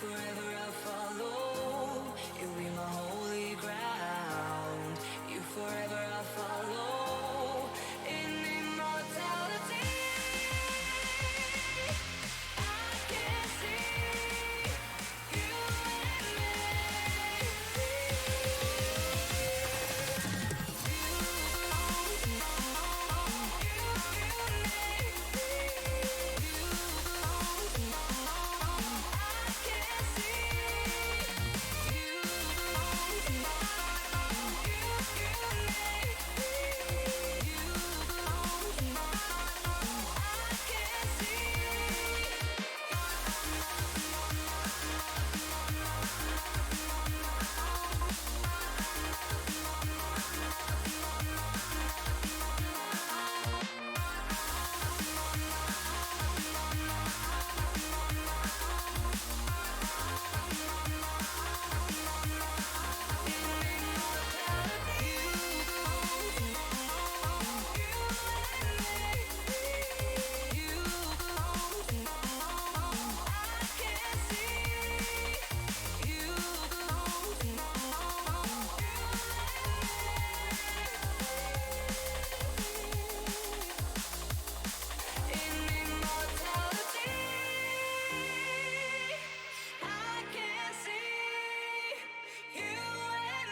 forever I'll follow. You'll be my holy ground. You forever I'll follow. In immortality, I can see you and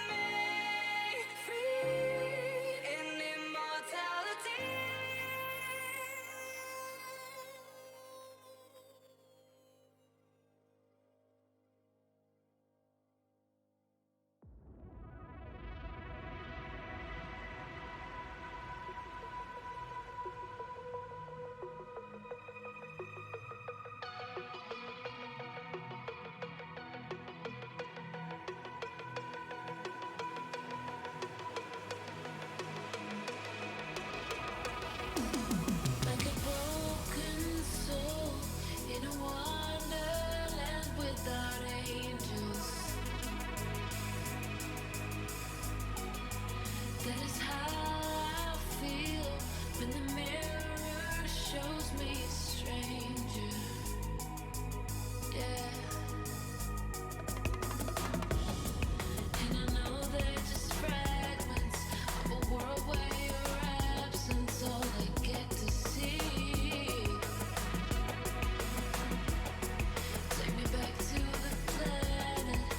me. Like a broken soul in a wonderland without angels. That is how I feel when the mirror shows me a stranger. Yeah. And I know they're just fragments of a world where your absence all I get to see. Take me back to the planet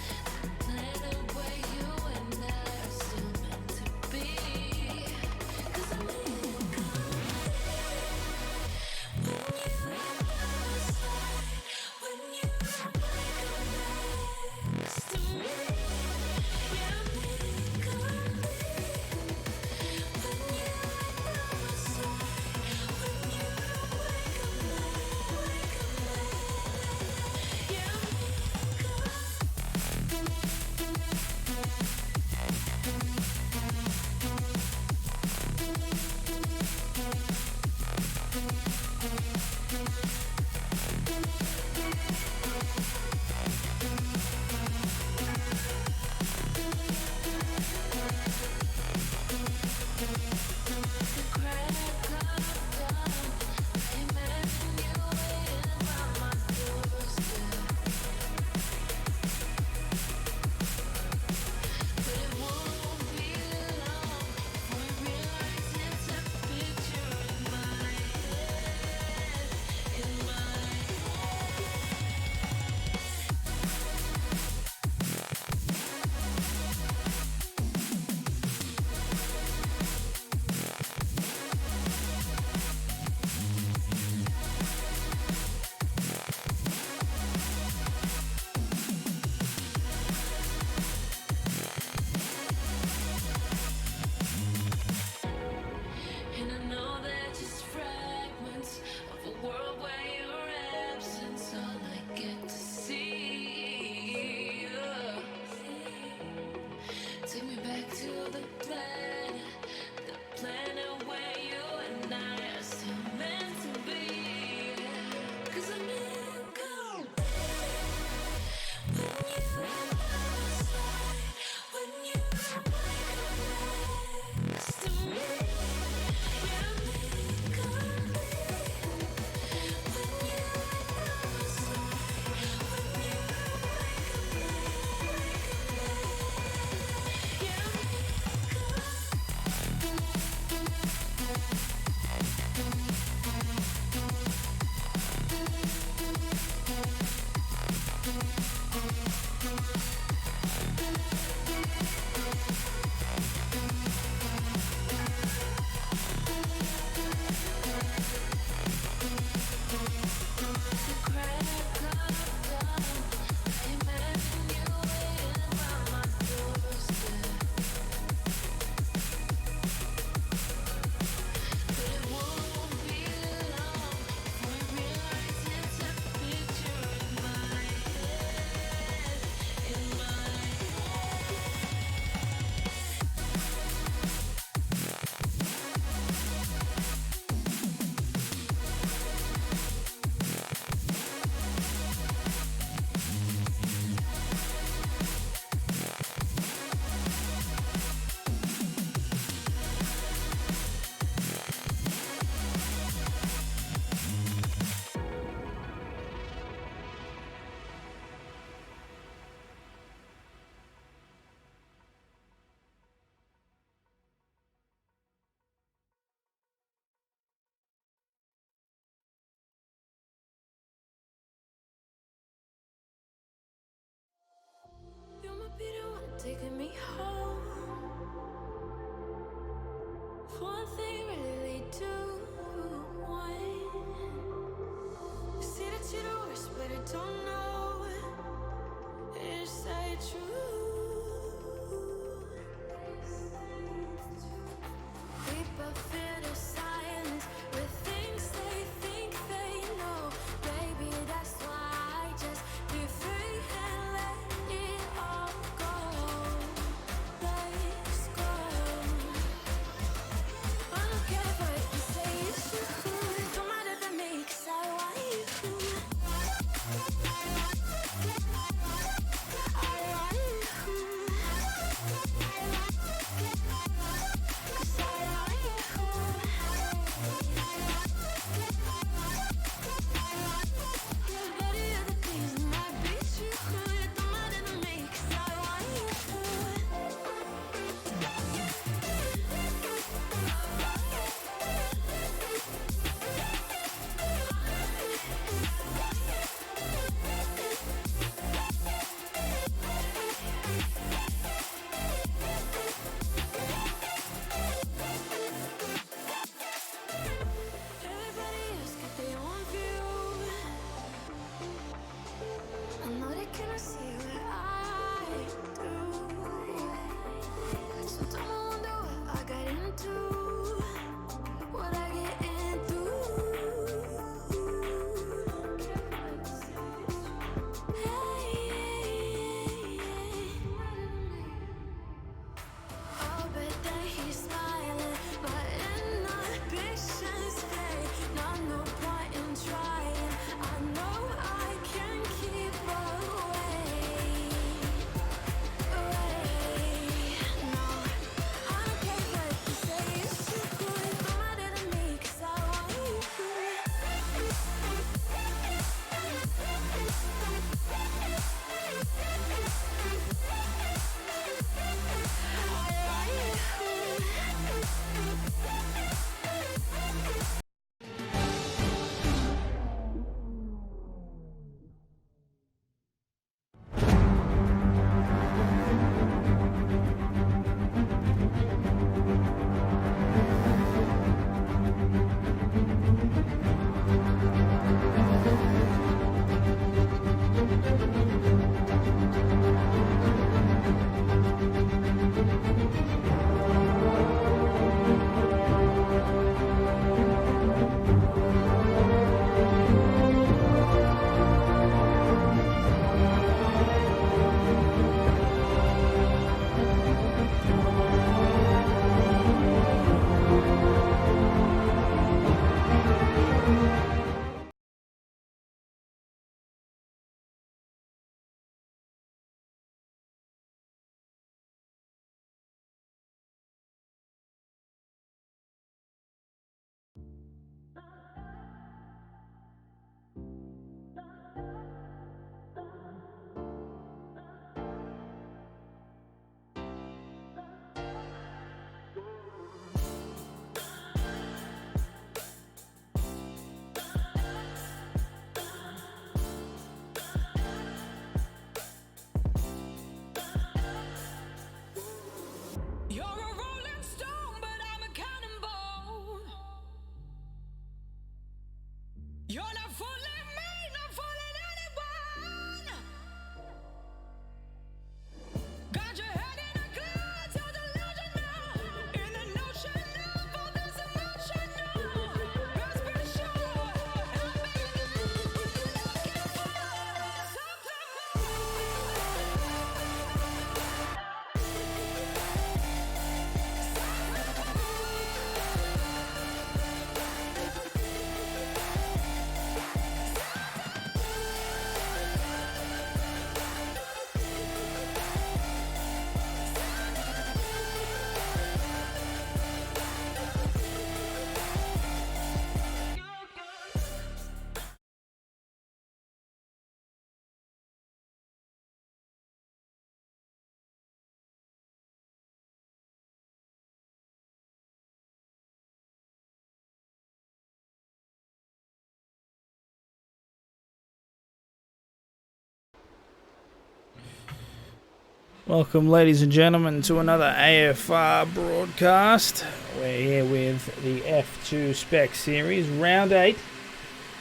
Welcome, ladies and gentlemen, to another AFR broadcast. We're here with the F2 Spec Series, Round 8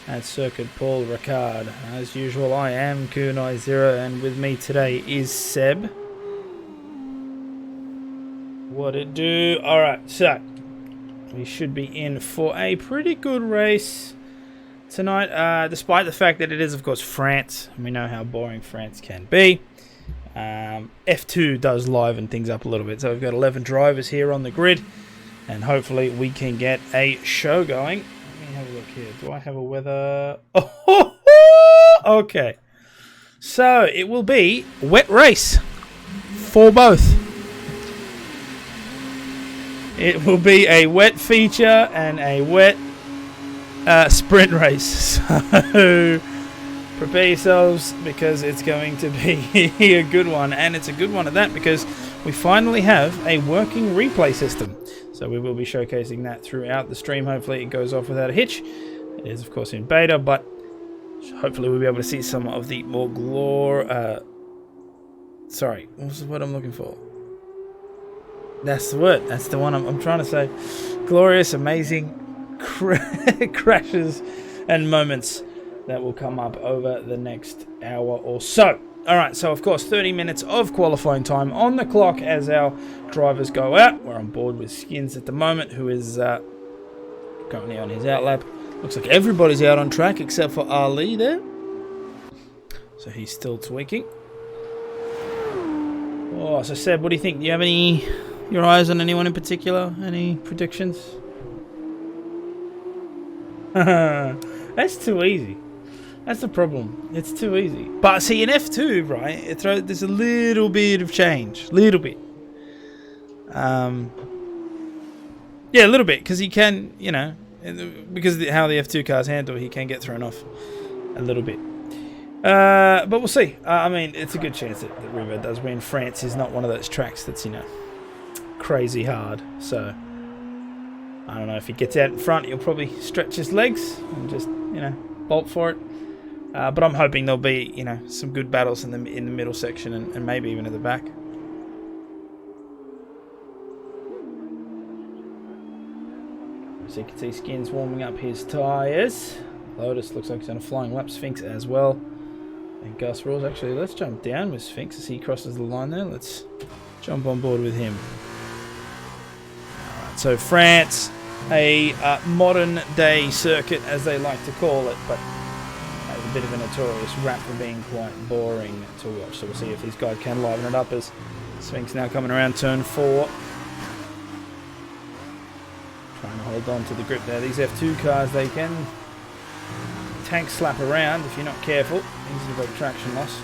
at Circuit Paul Ricard. As usual, I am Kunai Zero, and with me today is Seb. What it do? Alright, so we should be in for a pretty good race tonight, despite the fact that it is, of course, France. We know how boring France can be. F2 does liven things up a little bit, so we've got 11 drivers here on the grid, and hopefully we can get a show going. Let me have a look here. Do I have a weather? Oh, okay. So it will be wet race for both. It will be a wet feature and a wet sprint race. So prepare yourselves, because it's going to be a good one, and it's a good one at that because we finally have a working replay system. So we will be showcasing that throughout the stream. Hopefully it goes off without a hitch. It is, of course, in beta, but hopefully we'll be able to see some of the more sorry, what's the word I'm looking for? That's the word. That's the one I'm trying to say. Glorious, amazing crashes and moments that will come up over the next hour or so. Alright, so of course 30 minutes of qualifying time on the clock as our drivers go out. We're on board with Skins at the moment, who is currently on his outlap. Looks like everybody's out on track except for Ali there. So he's still tweaking. Oh, so Seb, what do you think? Do you have your eyes on anyone in particular? Any predictions? That's too easy. That's the problem. It's too easy. But see, in F2, right, there's a little bit of change. Little bit. Yeah, a little bit. Because he can, because of how the F2 cars handle, he can get thrown off a little bit. But we'll see. I mean, it's a good chance that River does win. France is not one of those tracks that's, crazy hard. So I don't know, if he gets out in front, he'll probably stretch his legs and just, bolt for it. But I'm hoping there'll be, some good battles in the middle section and maybe even at the back. So you can see Skins warming up his tyres. Lotus looks like he's on a flying lap. Sphinx as well. And Gus Rawls. Actually, let's jump down with Sphinx as he crosses the line there. Let's jump on board with him. Alright, so France, a modern day circuit as they like to call it, but has a bit of a notorious rap for being quite boring to watch. So we'll see if these guys can liven it up as Sphinx now coming around turn 4. Trying to hold on to the grip there. These F2 cars, they can tank slap around if you're not careful. Easy to break traction loss.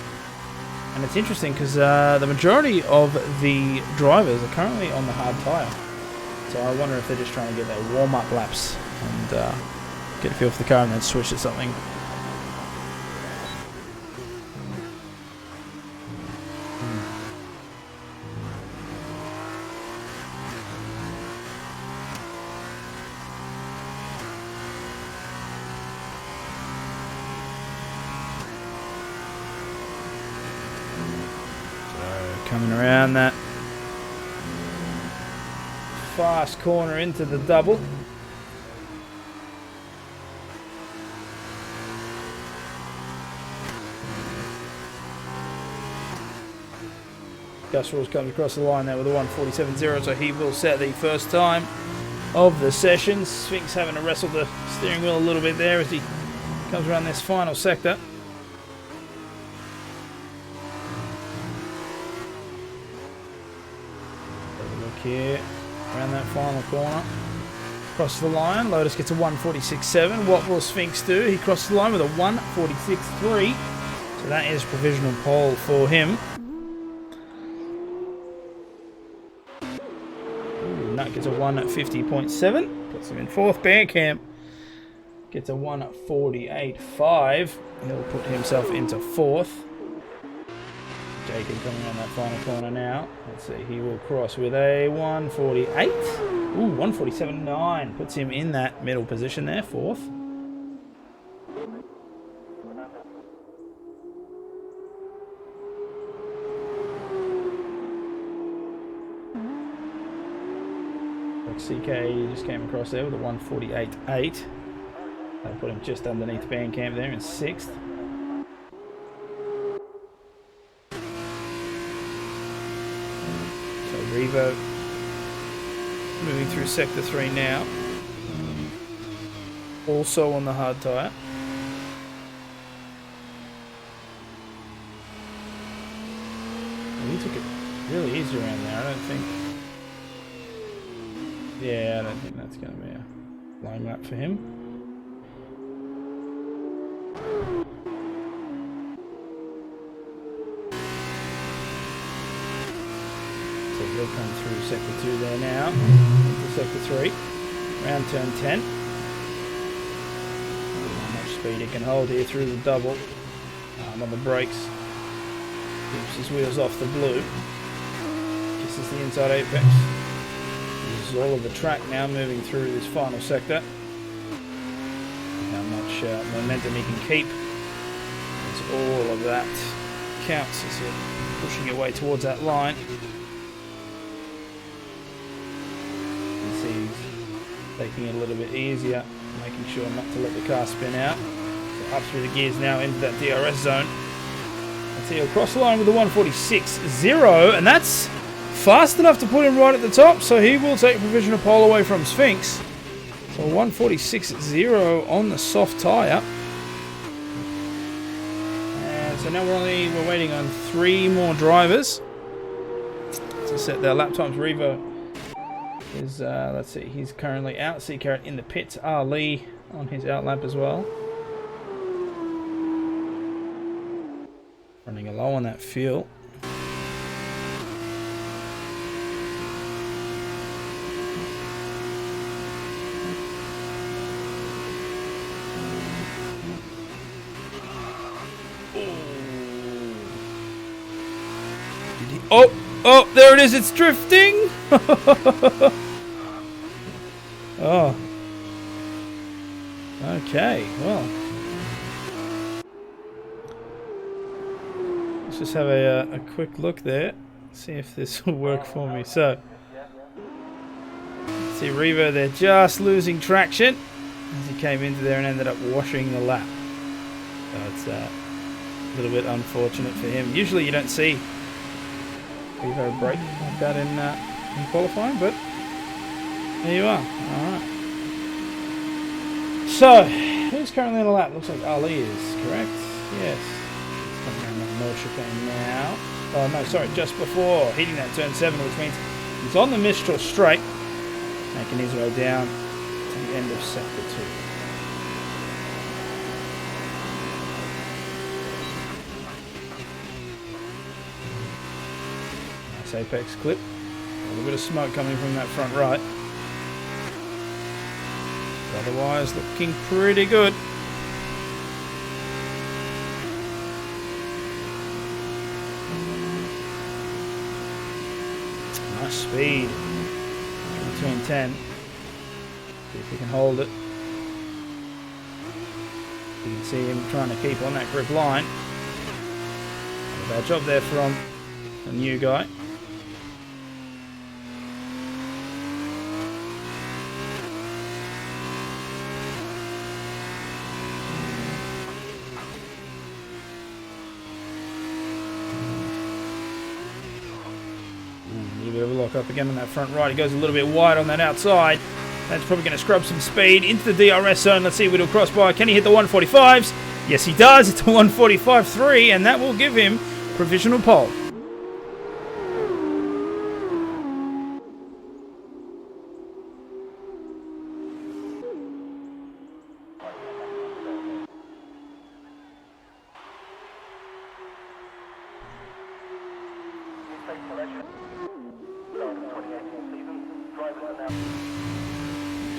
And it's interesting because the majority of the drivers are currently on the hard tyre. So I wonder if they're just trying to get their warm-up laps and get a feel for the car and then switch to something. Coming around that fast corner into the double. Gus Rawls comes across the line there with a 1:47.0, so he will set the first time of the session. Sphinx having to wrestle the steering wheel a little bit there as he comes around this final sector. Here, around that final corner. Across the line, Lotus gets a 1:46.7. What will Sphinx do? He crosses the line with a 1:46.3. So that is provisional pole for him. Ooh, Nut gets a 1:50.7. Puts him in 4th. Bandcamp gets a 1:48.5. He'll put himself into 4th. Jacob coming around that final corner now. Let's see, he will cross with a 1:48. Ooh, 1:47.9. Puts him in that middle position there, 4th. CK just came across there with a 148.8. That put him just underneath Bandcamp there in 6th. So Revo moving through Sector 3 now. Also on the hard tyre. He took it really easy around there. I don't think... Yeah, I don't think that's going to be a long lap for him. So he'll come through Sector 2 there now. Into Sector 3. Around turn 10. How much speed he can hold here through the double. On the brakes. Keeps his wheels off the blue. Kisses the inside apex. Uses all of the track now moving through this final sector. How much momentum he can keep. As all of that counts as you're pushing your way towards that line. You can see he's taking it a little bit easier, making sure not to let the car spin out. So up through the gears now into that DRS zone. So he'll cross the line with the 146.0, and that's fast enough to put him right at the top, so he will take provisional pole away from Sphinx. So 146.0 on the soft tyre. And so now we're waiting on 3 more drivers to set their lap times. Revo is, let's see, he's currently out. C Carrot in the pits. Ali on his out lap as well. Running low on that fuel. Oh, there it is, it's drifting! Oh. Okay, well. Let's just have a quick look there. See if this will work for me. So, see Revo there just losing traction as he came into there and ended up washing the lap. So it's a little bit unfortunate for him. Usually you don't see Revo brake like that in qualifying, but there you are. Alright. So, who's currently on the lap? Looks like Ali is, correct? Yes. He's coming around that no chicane now. Oh no, sorry, just before hitting that turn 7, which means he's on the Mistral straight, making his way down to the end of Sector 2. Apex clip. A little bit of smoke coming from that front right. But otherwise looking pretty good. Nice speed. Between 10. See if he can hold it. You can see him trying to keep on that grip line. Not a bad job there from the new guy. Up again on that front right. He goes a little bit wide on that outside. That's probably going to scrub some speed into the DRS zone. Let's see what he'll cross by. Can he hit the 145s? Yes, he does. It's a 145.3, and that will give him provisional pole.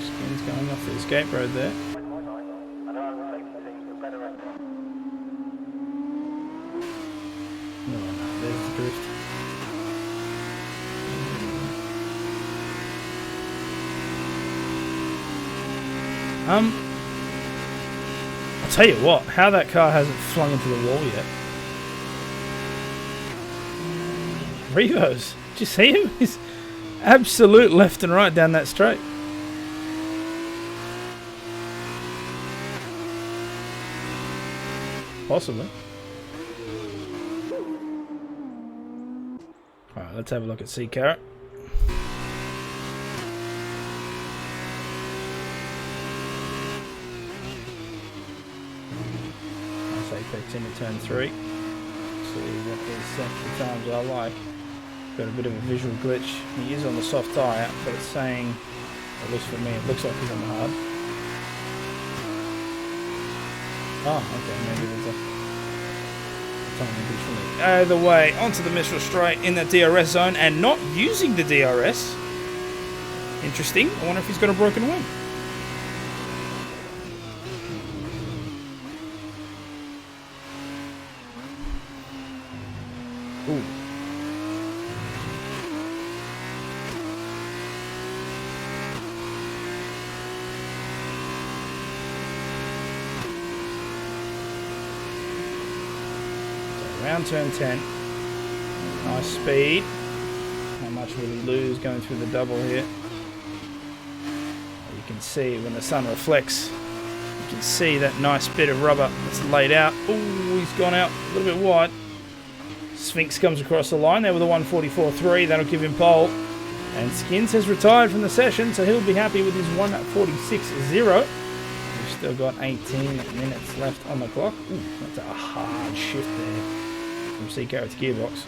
Skin's going off the escape road there. No, there's the drift. I'll tell you what, how that car hasn't flung into the wall yet. Revo's, did you see him? Absolute left and right down that straight. Possibly. Alright, let's have a look at Sea Carrot. Nice apex into turn 3. See what these sector times are like. Got a bit of a visual glitch. He is on the soft tyre, but it's saying, at least for me, it looks like he's on the hard. Oh, okay, maybe there's a timing glitch for me. Either way, onto the Mistral straight in the DRS zone and not using the DRS. Interesting. I wonder if he's got a broken wing. Ooh. Around turn 10. Nice speed. How much will he lose going through the double here? You can see when the sun reflects, you can see that nice bit of rubber that's laid out. Oh, he's gone out a little bit wide. Sphinx comes across the line there with a 144.3. That'll give him pole. And Skins has retired from the session, so he'll be happy with his 146.0. We've still got 18 minutes left on the clock. Ooh, that's a hard shift there from Sea Carrot's gearbox.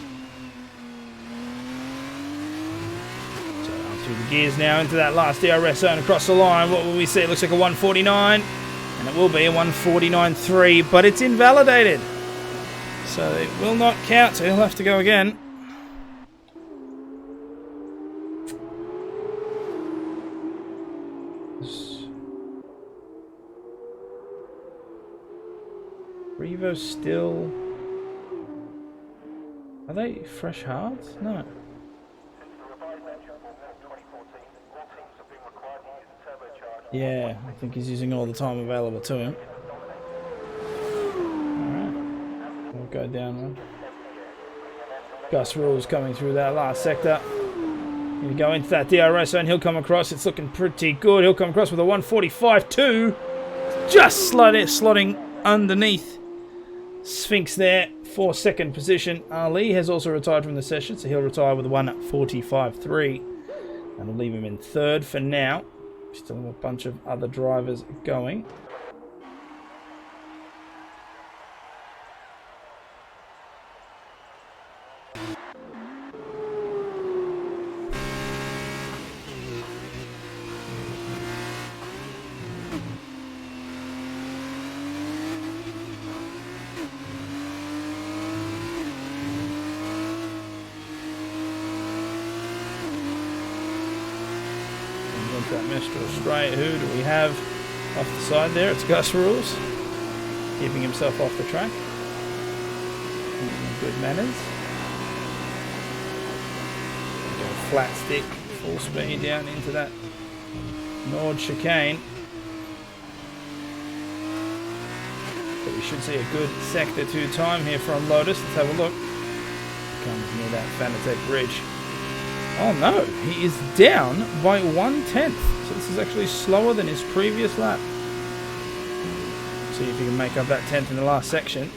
So up through the gears now into that last DRS zone across the line. What will we see? It looks like a 149, and it will be a 149.3, but it's invalidated. So it will not count, so he'll have to go again. Revo still... Are they fresh hards? No. Yeah, I think he's using all the time available to him. Alright. We'll go down one. Gus Rules coming through that last sector. He'll go into that DRS zone. He'll come across. It's looking pretty good. He'll come across with a 145.2. Just slotting underneath Sphinx there for second position. Ali has also retired from the session, so he'll retire with a 145.3. That'll leave him in third for now. Still have a bunch of other drivers going. That Mistral straight. Who do we have off the side there? It's Gus Rules, keeping himself off the track. Good manners. Go flat stick, full speed down into that Nord chicane. But we should see a good sector 2 time here from Lotus. Let's have a look. Comes near that Fanatec bridge. Oh no, he is down by 1/10. So this is actually slower than his previous lap. See if he can make up that 10th in the last section.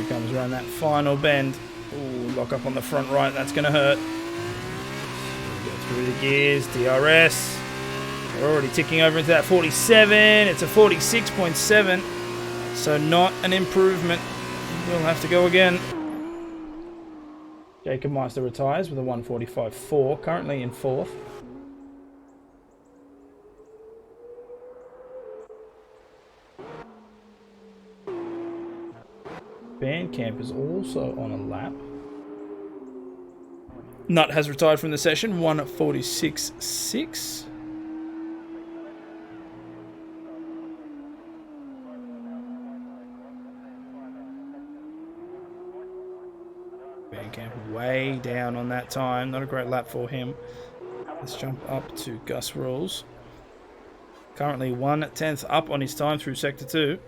Comes around that final bend. Ooh, lock up on the front right. That's going to hurt. Go through the gears. DRS. We're already ticking over into that 47. It's a 46.7. So not an improvement. We'll have to go again. Jacob Meister retires with a 145.4. Currently in 4th. Bandcamp is also on a lap. Nut has retired from the session, 146.6. way down on that time. Not a great lap for him. Let's jump up to Gus Rules. Currently 1/10 up on his time through Sector 2.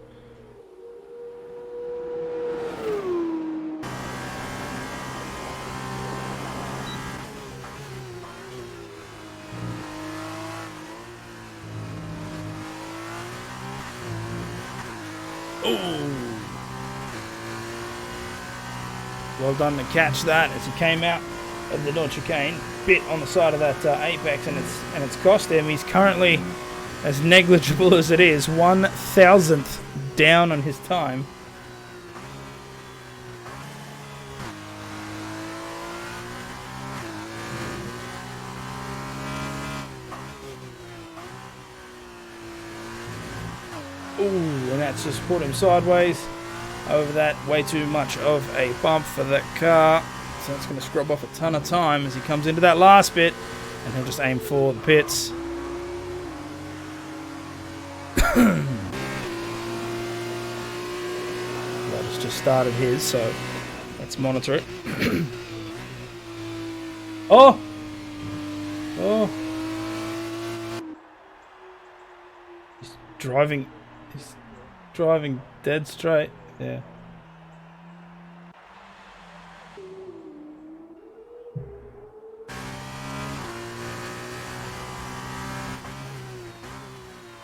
Well done to catch that as he came out of the Nord chicane, bit on the side of that apex, and it's cost him. He's currently, as negligible as it is, 1,000th down on his time. Ooh, and that's just put him sideways over that. Way too much of a bump for that car. So that's going to scrub off a ton of time as he comes into that last bit. And he'll just aim for the pits. Lotus just started his, so let's monitor it. Oh! Oh! He's driving dead straight. Yeah.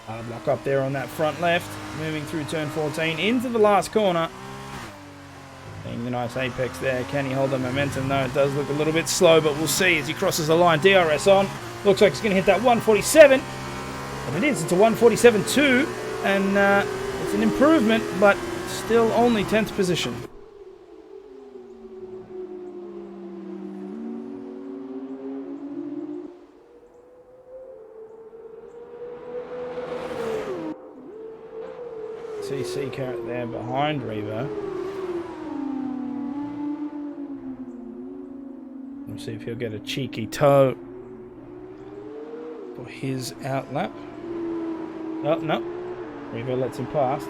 Hard luck up there on that front left. Moving through turn 14 into the last corner. Being the nice apex there. Can he hold the momentum? No, it does look a little bit slow, but we'll see as he crosses the line. DRS on. Looks like he's going to hit that 147. And it is. It's a 147.2. And it's an improvement, but still only 10th position. CC Carrot there behind Revo. We'll see if he'll get a cheeky toe for his outlap. Oh, no. Revo lets him past.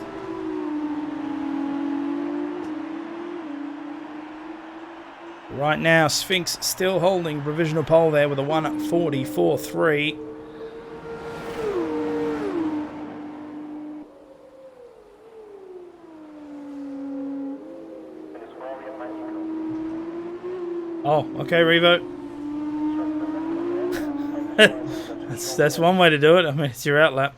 Right now, Sphinx still holding provisional pole there with a 1:44.3. Oh, okay, Revo. that's one way to do it. I mean, it's your outlap.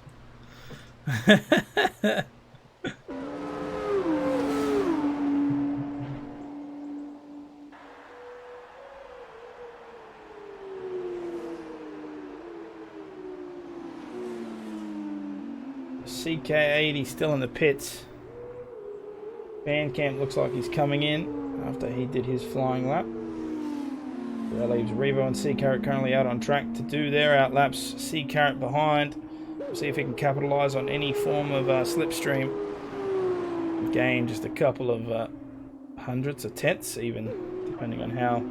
CK80 still in the pits. Bandcamp looks like he's coming in after he did his flying lap. That leaves Revo and C-Carrot currently out on track to do their outlaps. C-Carrot behind. We'll see if he can capitalise on any form of slipstream. Gain just a couple of hundredths or tenths even, depending on how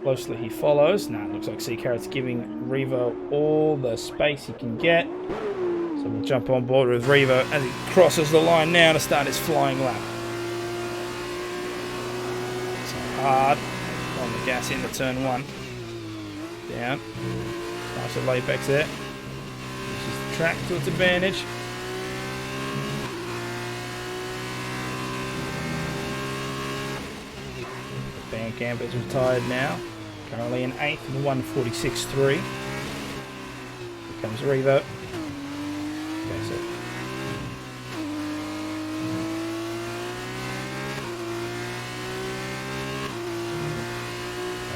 closely he follows. Nah, it looks like C-Carrot's giving Revo all the space he can get. So we'll jump on board with Revo as he crosses the line now to start his flying lap. So hard on the gas into turn 1. Down. Nice little apex there. Uses the track to its advantage. The Bandcamp is retired now. Currently in 8th and 1:46.3. Here comes Revo.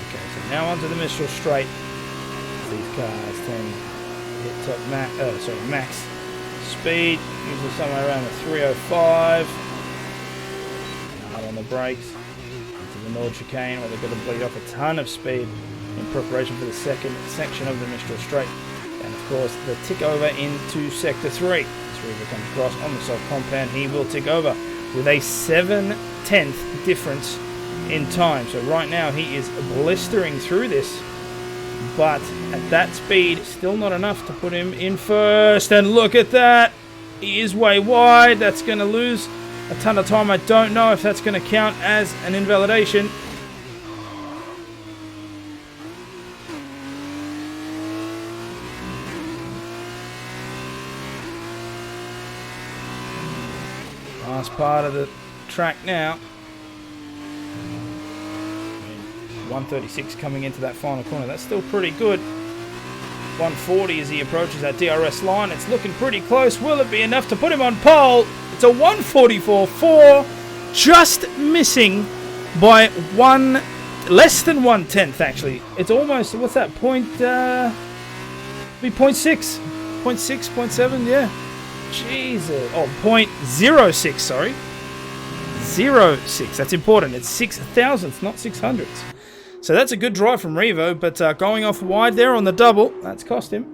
Okay, so now onto the Mistral Straight. These cars tend to hit top max speed, usually somewhere around the 305. Hard on the brakes. Into the Nord chicane where they've got to bleed off a ton of speed in preparation for the second section of the Mistral Straight. And of course the tick over into Sector 3. As Revo comes across on the soft compound, he will tick over with a 7/10 difference in time. So right now he is blistering through this, but at that speed still not enough to put him in first. And look at that, he is way wide. That's going to lose a ton of time. I don't know if that's going to count as an invalidation. last part of the track now. 136 coming into that final corner. That's still pretty good. 140 as he approaches that DRS line. It's looking pretty close. Will it be enough to put him on pole? It's a 144.4. Just missing by less than 1/10 actually. It's almost, what's that, be 0.6, 0.7, yeah. Jesus. Oh, 0.06, sorry. 0.06, that's important. It's 6,000ths, not 600ths. So that's a good drive from Revo, but going off wide there on the double, that's cost him.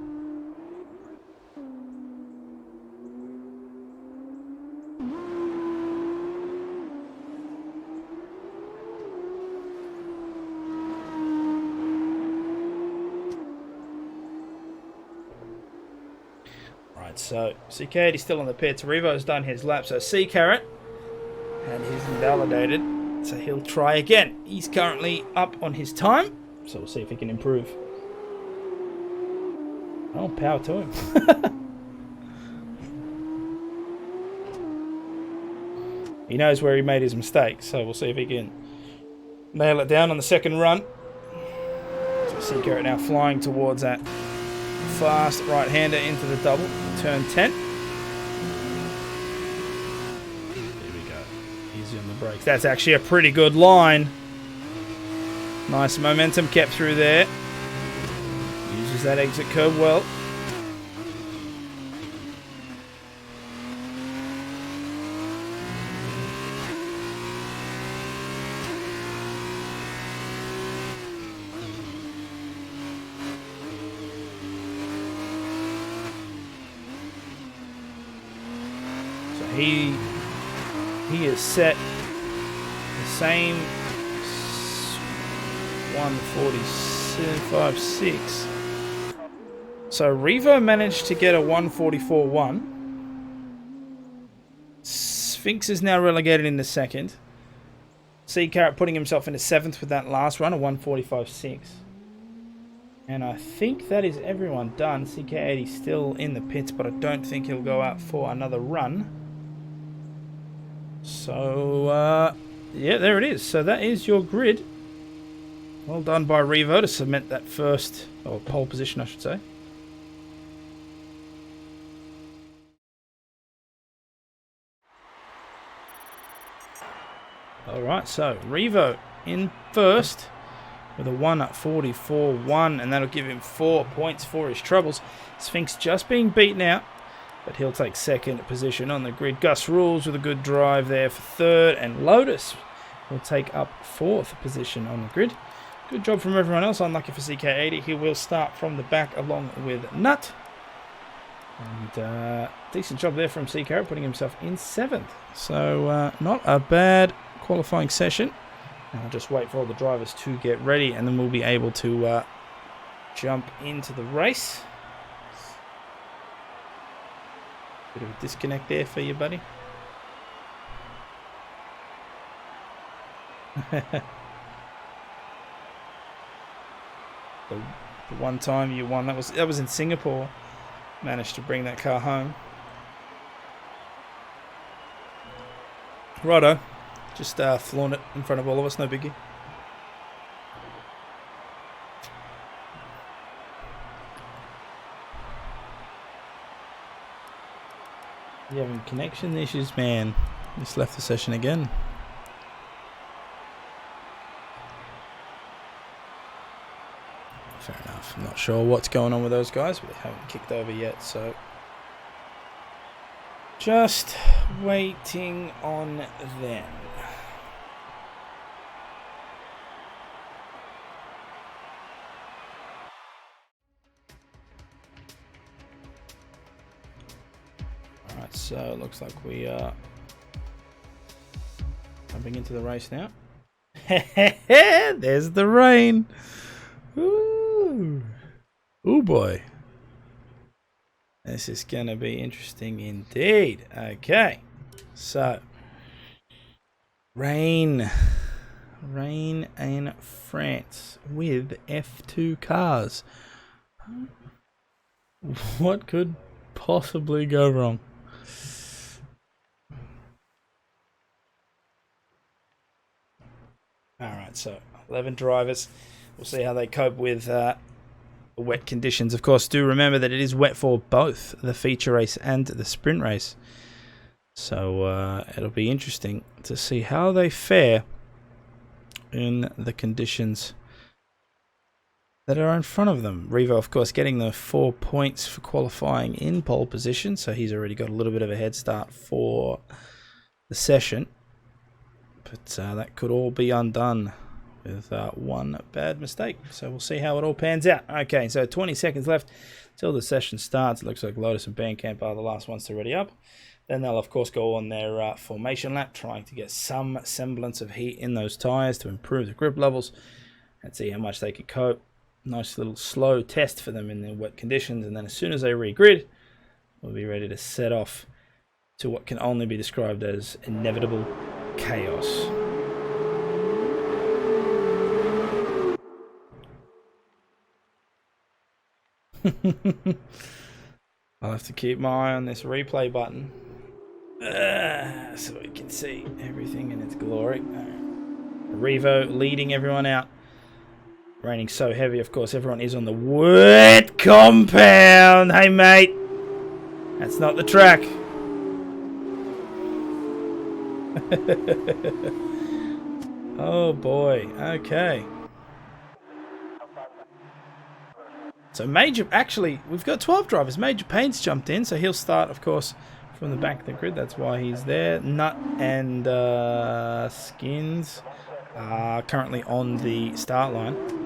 Right, so CK80 still on the pits. Revo's done his lap, so C-Carrot, and he's invalidated. So he'll try again. He's currently up on his time, so we'll see if he can improve. Oh, power to him. He knows where he made his mistake, so we'll see if he can nail it down on the second run. So C-Carrot now flying towards that fast right-hander into the double, turn 10. On the brakes. That's actually a pretty good line. Nice momentum kept through there. Uses that exit curve well. So he is set the same 145.6. So Revo managed to get a 144.1. Sphinx is now relegated into second. C-Carrot putting himself into 7th with that last run, a 145.6. And I think that is everyone done. CK80 still in the pits, but I don't think he'll go out for another run. So, yeah, there it is. So that is your grid. Well done by Revo to cement that first, or pole position, I should say. Alright, so Revo in first with a 144.1, and that'll give him 4 points for his troubles. Sphinx just being beaten out, but he'll take second position on the grid. Gus Rules with a good drive there for third, and Lotus will take up 4th position on the grid. Good job from everyone else. Unlucky for CK80. He will start from the back along with Nut. And decent job there from C-Carrot, putting himself in 7th. So not a bad qualifying session. And I'll just wait for all the drivers to get ready, and then we'll be able to jump into the race. Bit of a disconnect there for you, buddy. the one time you won, that was in Singapore. Managed to bring that car home. Righto, just flaunt it in front of all of us, no biggie. You having connection issues, man? Just left the session again. Fair enough. I'm not sure what's going on with those guys, but they haven't kicked over yet, so just waiting on them. Alright, so it looks like we are jumping into the race now. There's the rain. Ooh. Ooh boy. This is going to be interesting indeed. Okay. So, rain in France with F2 cars. What could possibly go wrong? So 11 drivers. We'll see how they cope with the wet conditions. Of course, do remember that it is wet for both the feature race and the sprint race. So it'll be interesting to see how they fare in the conditions that are in front of them. Revo, of course, getting the 4 points for qualifying in pole position, so he's already got a little bit of a head start for the session. But that could all be undone with one bad mistake. So we'll see how it all pans out. Okay, so 20 seconds left till the session starts. It looks like Lotus and Bandcamp are the last ones to ready up. Then they'll, of course, go on their formation lap, trying to get some semblance of heat in those tyres to improve the grip levels and see how much they can cope. Nice little slow test for them in the wet conditions. And then as soon as they re-grid, we'll be ready to set off to what can only be described as inevitable chaos. I'll have to keep my eye on this replay button so we can see everything in its glory. Revo leading everyone out. Raining so heavy, of course, everyone is on the wet compound. Hey, mate. That's not the track. Oh, boy. Okay. So Major, actually, we've got 12 drivers. Major Payne's jumped in, so he'll start, of course, from the back of the grid. That's why he's there. Nut and Skins are currently on the start line.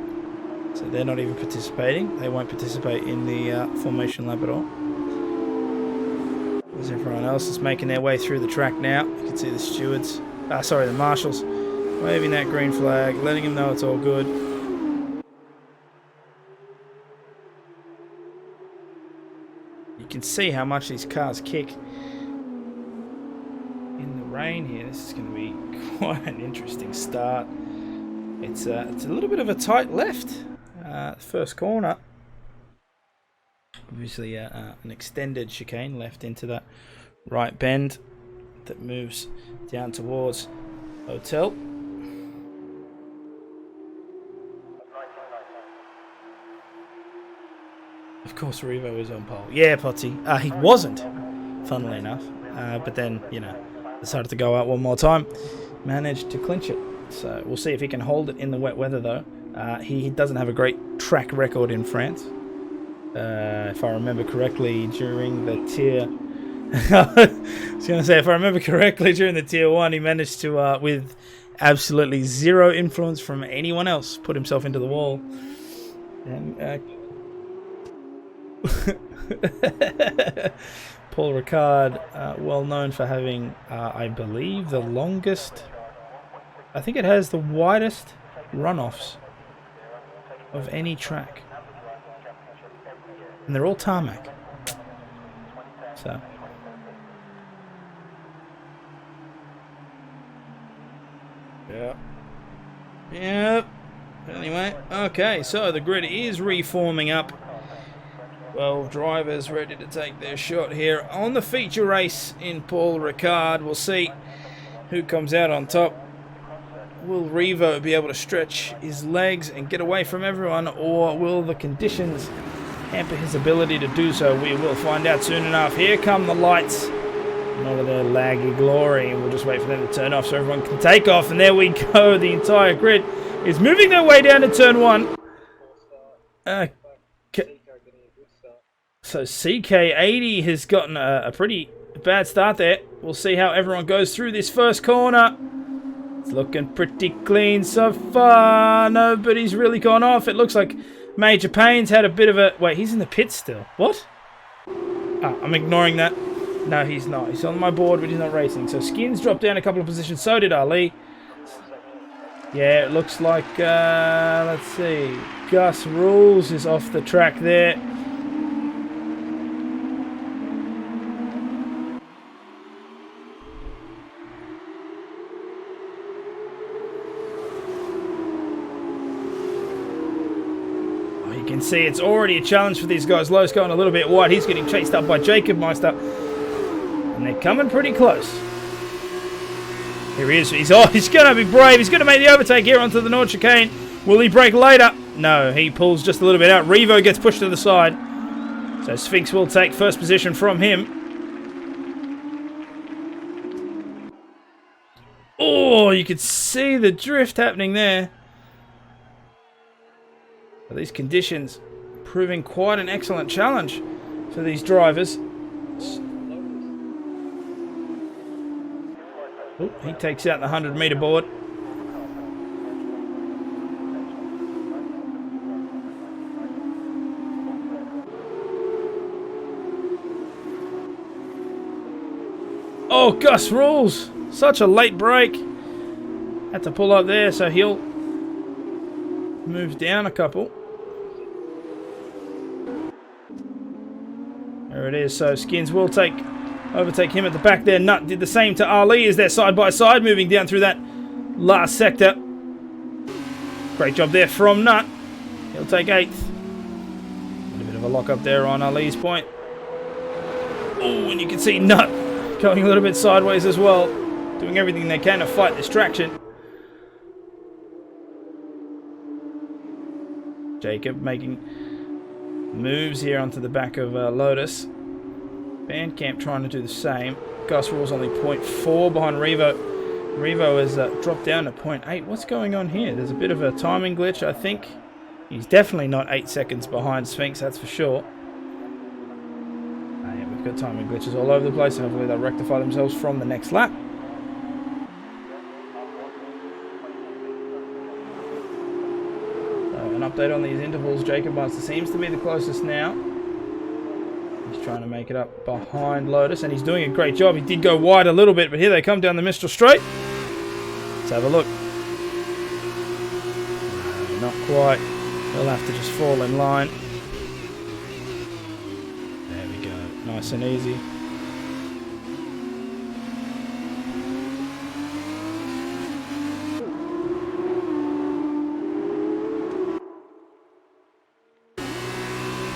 So they're not even participating. They won't participate in the formation lap at all. As everyone else is making their way through the track now. You can see the stewards, the marshals, waving that green flag, letting them know it's all good. You can see how much these cars kick in the rain here. This is going to be quite an interesting start. It's a little bit of a tight left. First corner. Obviously an extended chicane left into that right bend that moves down towards Hotel. Of course, Revo is on pole. Yeah, Potsy. He wasn't, funnily enough. But then, decided to go out one more time. Managed to clinch it. So we'll see if he can hold it in the wet weather, though. He doesn't have a great track record in France. If I remember correctly, during the tier... I was going to say, if I remember correctly, during the tier 1, he managed to, with absolutely zero influence from anyone else, put himself into the wall. And... Paul Ricard, well known for having, I believe, the longest... I think it has the widest runoffs of any track. And they're all tarmac. So. Yep. Anyway, okay, so the grid is reforming up. 12 drivers ready to take their shot here on the feature race in Paul Ricard. We'll see who comes out on top. Will Revo be able to stretch his legs and get away from everyone, or will the conditions hamper his ability to do so? We will find out soon enough. Here come the lights in all of their laggy glory, and we'll just wait for them to turn off so everyone can take off. And there we go. The entire grid is moving their way down to turn 1. So CK80 has gotten a pretty bad start there. We'll see how everyone goes through this first corner. It's looking pretty clean so far. Nobody's really gone off. It looks like Major Payne's had a bit of a... Wait, he's in the pits still. What? I'm ignoring that. No, he's not. He's on my board, but he's not racing. So Skins dropped down a couple of positions. So did Ali. Yeah, it looks like... let's see. Gus Rules is off the track there. See, it's already a challenge for these guys. Lowe's going a little bit wide. He's getting chased up by Jacob Meister. And they're coming pretty close. Here he is. He's going to be brave. He's going to make the overtake here onto the North Chicane. Will he brake later? No, he pulls just a little bit out. Revo gets pushed to the side. So Sphinx will take first position from him. Oh, you could see the drift happening there. These conditions proving quite an excellent challenge for these drivers. Oh, he takes out the 100-meter board. Oh, Gus rules. Such a late break. Had to pull up there, so he'll move down a couple. There it is. So Skins will overtake him at the back there. Nut did the same to Ali as they're side by side, moving down through that last sector. Great job there from Nut. He'll take 8th. A bit of a lock up there on Ali's point. Oh, and you can see Nut going a little bit sideways as well, doing everything they can to fight this traction. Jacob making moves here onto the back of Lotus. Bandcamp trying to do the same. Gus Rule's only 0.4 behind Revo. Revo has dropped down to 0.8. What's going on here? There's a bit of a timing glitch, I think. He's definitely not 8 seconds behind Sphinx, that's for sure. Yeah, we've got timing glitches all over the place, and hopefully they'll rectify themselves from the next lap. An update on these intervals. Jacob Monster seems to be the closest now. He's trying to make it up behind Lotus, and he's doing a great job. He did go wide a little bit, but here they come down the Mistral Straight. Let's have a look. No, not quite. They'll have to just fall in line. There we go. Nice and easy.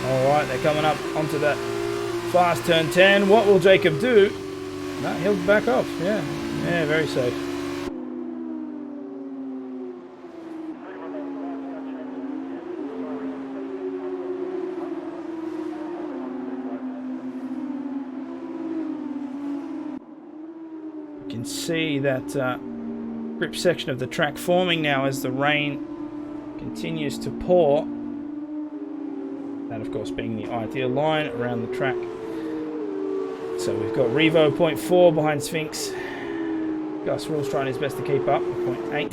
Alright, they're coming up onto that fast turn 10. What will Jacob do? No, he'll back off. Yeah, very safe. You can see that grip section of the track forming now as the rain continues to pour. That, of course, being the ideal line around the track. So we've got Revo 0.4 behind Sphinx. Gus Rule's trying his best to keep up, 0.8.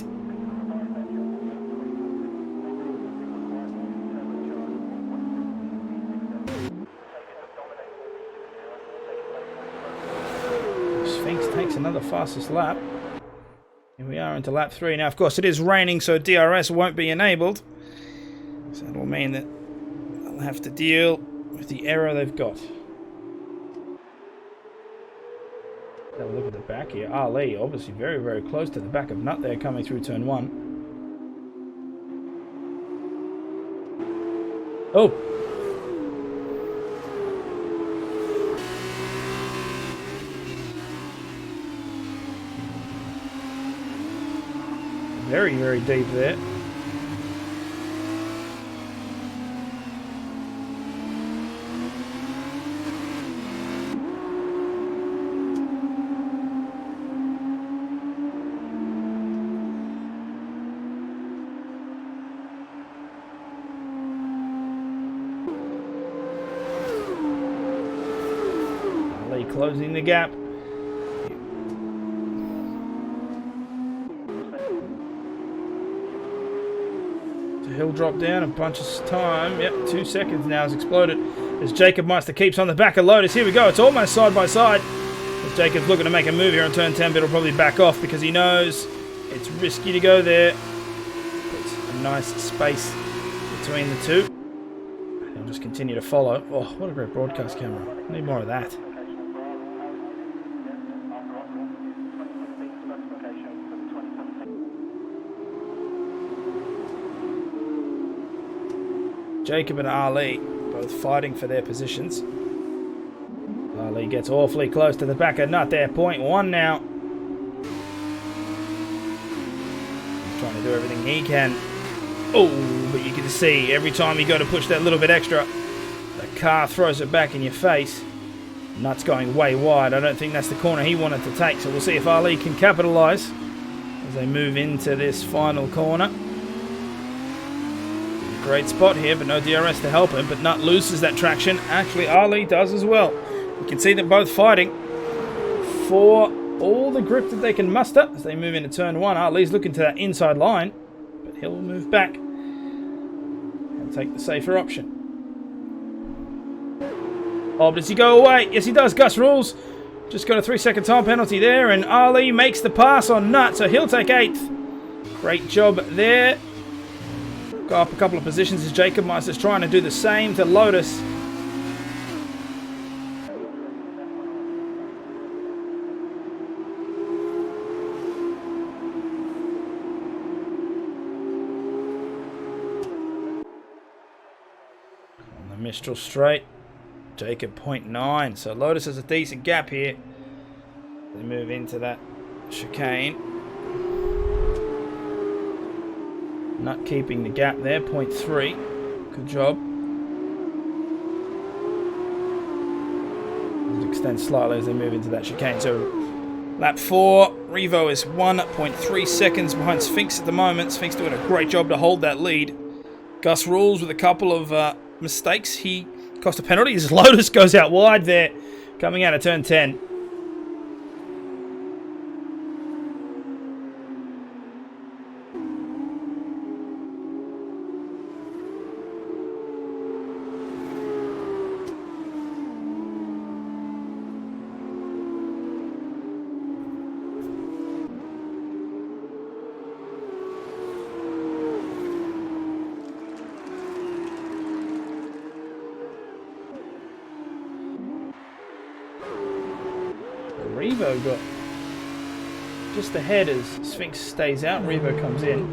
Sphinx takes another fastest lap. Here we are into lap 3. Now, of course, it is raining, so DRS won't be enabled. So that will mean that have to deal with the error they've got. Have a look at the back here. Ali obviously very, very close to the back of Nut there coming through turn 1. Oh! Very, very deep there. Closing the gap. He'll drop down a bunch of time. Yep, 2 seconds now has exploded as Jacob Meister keeps on the back of Lotus. Here we go. It's almost side by side. As Jacob's looking to make a move here on turn 10, but he'll probably back off because he knows it's risky to go there. It's a nice space between the two. He'll just continue to follow. Oh, what a great broadcast camera. Need more of that. Jacob and Ali both fighting for their positions. Ali gets awfully close to the back of Nut there. 0.1 now. trying to do everything he can. Oh, but you can see every time you go to push that little bit extra, the car throws it back in your face. Nutt's going way wide. I don't think that's the corner he wanted to take, so we'll see if Ali can capitalise as they move into this final corner. Great spot here, but no DRS to help him, but Nutt loses that traction. Actually, Ali does as well. You can see them both fighting for all the grip that they can muster as they move into turn 1. Ali's looking to that inside line, but he'll move back and take the safer option. Oh, but does he go away? Yes, he does. Gus rules. Just got a 3-second time penalty there, and Ali makes the pass on Nutt, so he'll take 8th. Great job there. Go up a couple of positions as Jacob Meister's trying to do the same to Lotus. Mistral straight, Jacob 0.9, so Lotus has a decent gap here. They move into that chicane. Not keeping the gap there, 0.3. Good job. It'll extend slightly as they move into that chicane. So lap 4, Revo is 1.3 seconds behind Sphinx at the moment. Sphinx doing a great job to hold that lead. Gus rules with a couple of mistakes. He cost a penalty as Lotus goes out wide there, coming out of turn 10. Revo got just ahead as Sphinx stays out. Revo comes in.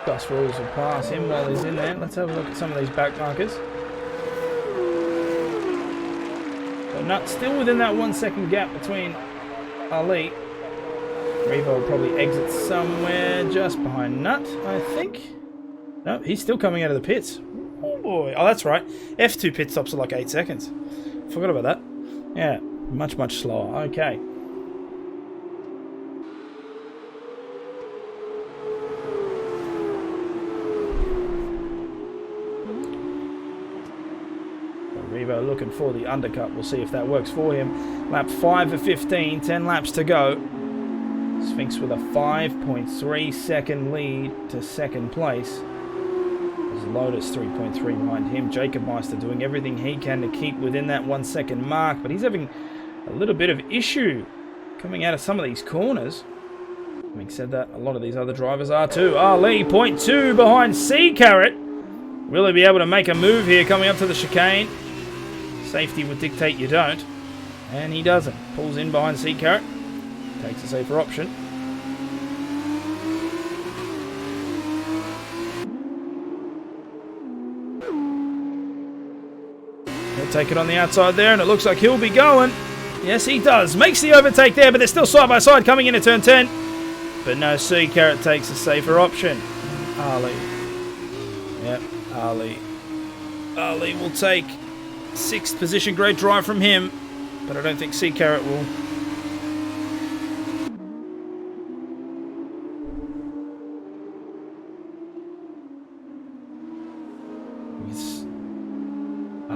Gus rules will pass him while he's in there. Let's have a look at some of these back markers. So Nutt still within that 1 second gap between Ali. Revo will probably exit somewhere just behind Nutt, I think. No, he's still coming out of the pits. Oh boy. Oh, that's right. F2 pit stops are like 8 seconds. Forgot about that. Yeah. Much slower. Okay. Revo looking for the undercut. We'll see if that works for him. Lap 5 of 15. 10 laps to go. Sphinx with a 5.3 second lead to second place. There's Lotus 3.3 behind him. Jacob Meister doing everything he can to keep within that 1 second mark, but he's having a little bit of issue coming out of some of these corners. Having said that, a lot of these other drivers are too. Ali, 0.2 behind C Carrot. Will he be able to make a move here coming up to the chicane? Safety would dictate you don't. And he doesn't. Pulls in behind C Carrot. Takes a safer option. He'll take it on the outside there, and it looks like he'll be going. Yes, he does. Makes the overtake there, but they're still side by side coming into turn 10. But no, C Carrot takes a safer option. Ali. Yep, Ali. Ali will take 6th position. Great drive from him, but I don't think C Carrot will.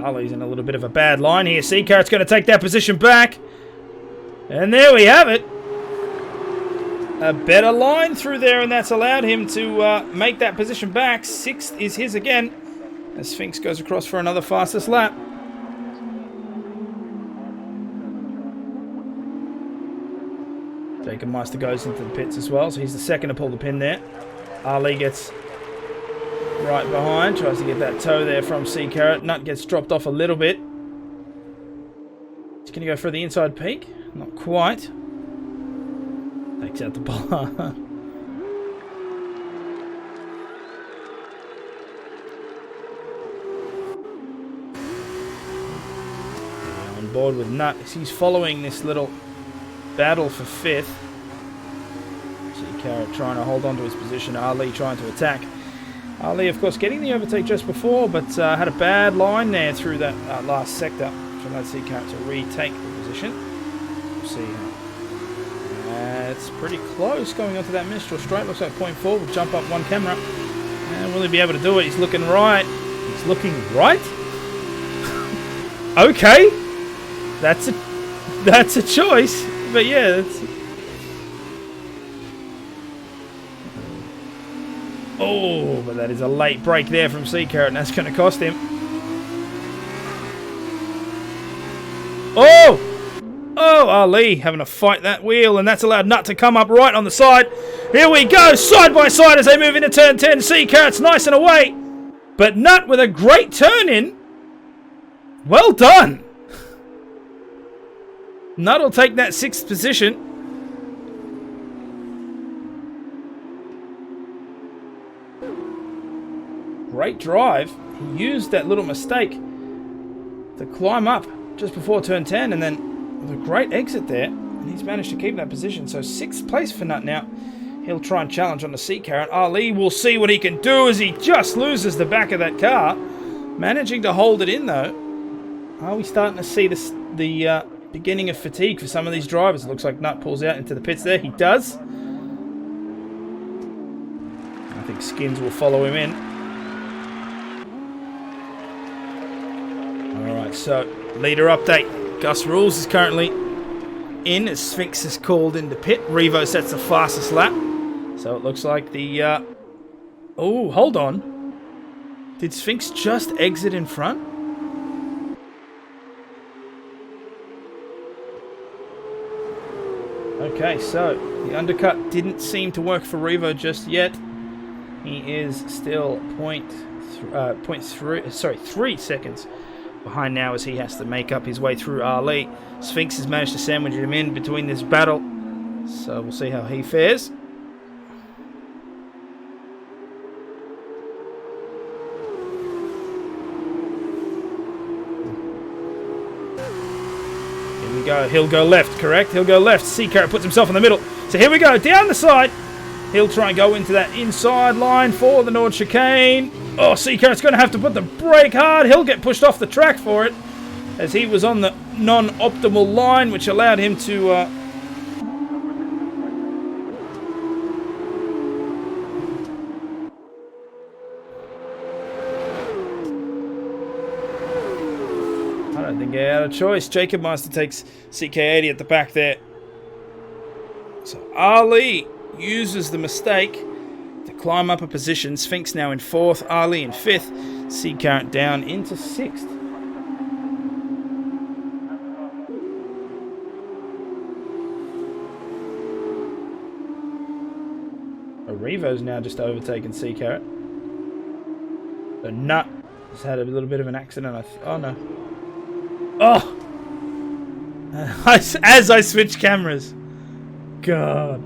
Ali's in a little bit of a bad line here. C Carrot's going to take that position back. And there we have it. A better line through there, and that's allowed him to make that position back. 6th is his again, as Sphinx goes across for another fastest lap. Jacob Meister goes into the pits as well, so he's the second to pull the pin there. Ali gets right behind, tries to get that toe there from C Carrot. Nutt gets dropped off a little bit. He's going to go for the inside peak. Not quite. Takes out the bar. On board with Nutt. He's following this little battle for 5th. C Carrot trying to hold on to his position. Ali trying to attack. Ali, of course, getting the overtake just before, but had a bad line there through that last sector, which allowed Sea Carrot to retake the position. We'll see how. It's pretty close going onto that Mistral straight. Looks like 0.4 will jump up one camera. And will he be able to do it? He's looking right. He's looking right? Okay. That's a choice. But yeah, that's... Oh, but that is a late break there from Sea Carrot, and that's going to cost him. Oh! Oh, Ali having to fight that wheel, and that's allowed Nut to come up right on the side. Here we go, side by side as they move into turn 10. Sea Carrot's nice and away, but Nut with a great turn in. Well done. Nut will take that 6th position. Great drive. He used that little mistake to climb up just before turn 10, and then with a great exit there, and he's managed to keep that position. So 6th place for Nut now. He'll try and challenge on the Sea Carrot. Ali will see what he can do as he just loses the back of that car. Managing to hold it in though. Are we starting to see the beginning of fatigue for some of these drivers? It looks like Nut pulls out into the pits there. He does. I think Skins will follow him in. Alright, so leader update. Gus Rules is currently in as Sphinx is called into pit. Revo sets the fastest lap. So it looks like the... Oh, hold on. Did Sphinx just exit in front? Okay, so the undercut didn't seem to work for Revo just yet. He is still 3 seconds behind now as he has to make up his way through Ali. Sphinx has managed to sandwich him in between this battle, so we'll see how he fares. Here we go. He'll go left, correct? He'll go left. Sea Carrot puts himself in the middle. So here we go. Down the side. He'll try and go into that inside line for the Nord Chicane. Oh, Sea Carrot's going to have to put the brake hard. He'll get pushed off the track for it, as he was on the non-optimal line, which allowed him to... I don't think he had a choice. Jacob Master takes CK80 at the back there. So Ali uses the mistake to climb up a position. Sphinx now in 4th, Ali in 5th, Sea Carrot down into 6th. Revo's now just overtaken Sea Carrot. The Nut has had a little bit of an accident. Oh no. Oh! As I switch cameras. God.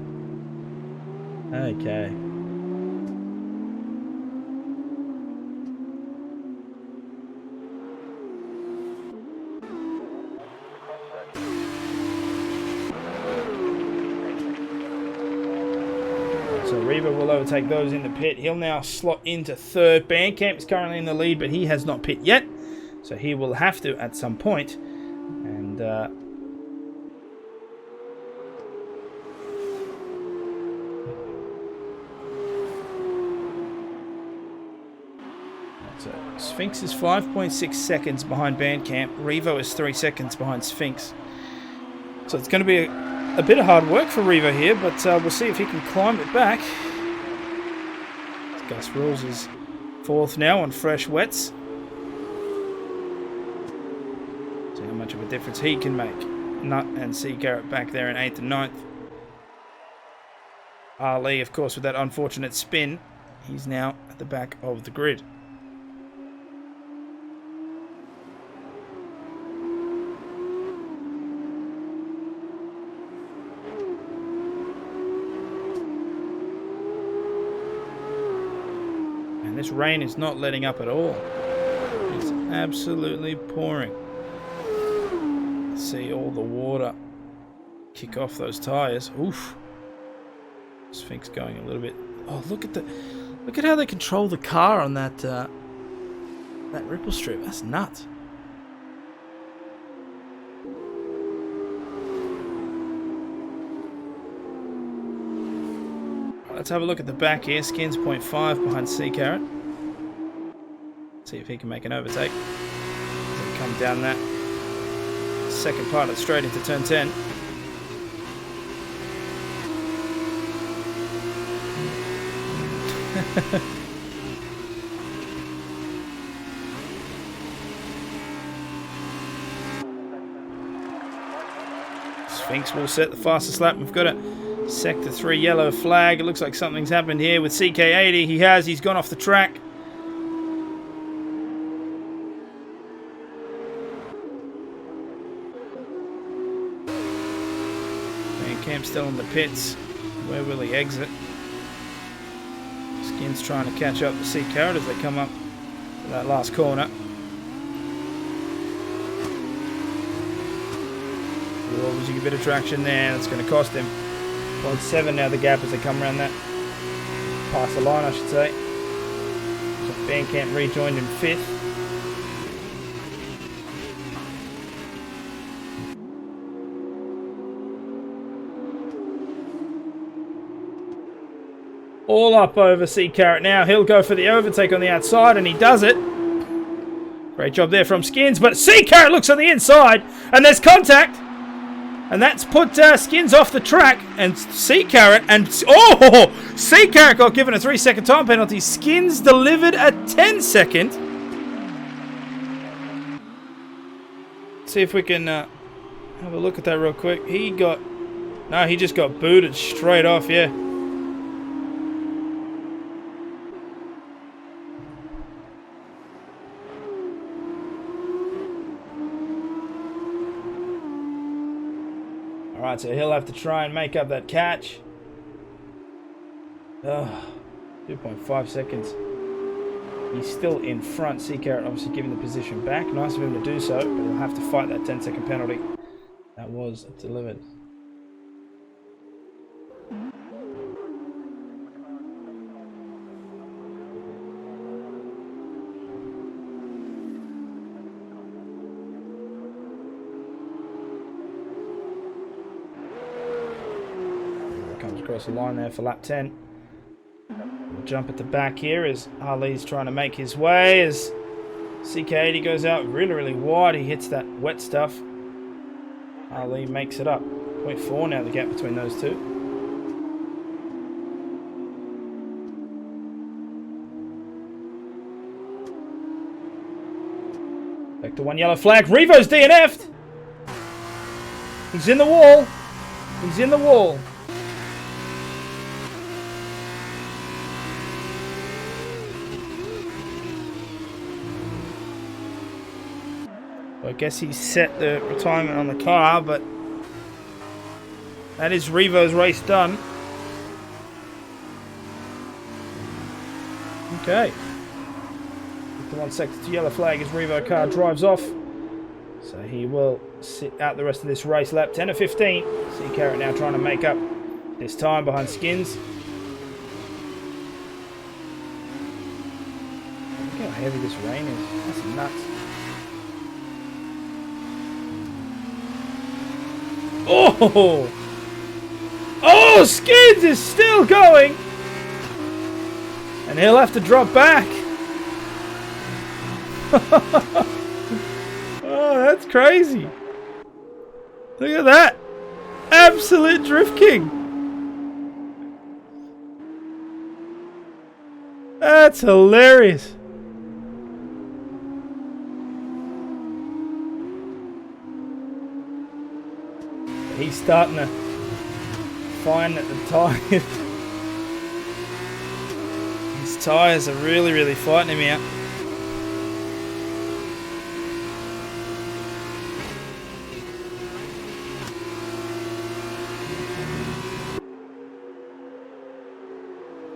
Okay. So Reva will overtake those in the pit. He'll now slot into 3rd. Bandcamp is currently in the lead, but he has not pit yet. So he will have to at some point. And so Sphinx is 5.6 seconds behind Bandcamp. Revo is 3 seconds behind Sphinx. So it's going to be a bit of hard work for Revo here, but we'll see if he can climb it back. Gus Rules is 4th now on fresh wets. See how much of a difference he can make. Nut and Sea Carrot back there in 8th and 9th. Ali, of course, with that unfortunate spin, he's now at the back of the grid. This rain is not letting up at all. It's absolutely pouring. See all the water kick off those tyres. Oof. Sphinx going a little bit. Oh, look at how they control the car on that that ripple strip. That's nuts. Let's have a look at the back here. Skins 0.5 behind Sea Carrot. See if he can make an overtake. He'll come down that second part of straight into turn 10. Sphinx will set the fastest lap. We've got a sector 3 yellow flag. It looks like something's happened here with CK80. He's gone off the track. Van Camp's still in the pits. Where will he exit? Skin's trying to catch up to Sea Carrot as they come up to that last corner. Oh, losing a bit of traction there. That's going to cost him. 0.7 now the gap as they come around that. Past the line, I should say. So Van Camp rejoined in 5th. All up over Sea Carrot now. He'll go for the overtake on the outside, and he does it. Great job there from Skins, but Sea Carrot looks on the inside, and there's contact. And that's put Skins off the track, and Sea Carrot, and oh! Sea Carrot got given a 3-second time penalty. Skins delivered a 10-second. See if we can have a look at that real quick. He just got booted straight off, yeah. Alright, so he'll have to try and make up that catch. 2.5 seconds. He's still in front. Sea Carrot obviously giving the position back. Nice of him to do so, but he'll have to fight that 10-second penalty. That was delivered. Comes across the line there for lap 10. We'll jump at the back here as Ali's trying to make his way as CK80 goes out really wide. He hits that wet stuff. Ali makes it up. 0.4 now the gap between those two. Back to one yellow flag. Revo's DNF'd. He's in the wall. He's in the wall. I guess he set the retirement on the car, but that is Revo's race done. Okay. The 1 sector to yellow flag as Revo car drives off. So he will sit out the rest of this race. Lap 10 of 15. Sea Carrot now trying to make up this time behind Skins. Look how heavy this rain is. That's nuts. Oh! Oh, Skins is still going! And he'll have to drop back. Oh, that's crazy. Look at that. Absolute Drift King. That's hilarious. He's starting to find that the tyres, his tyres are really fighting him out.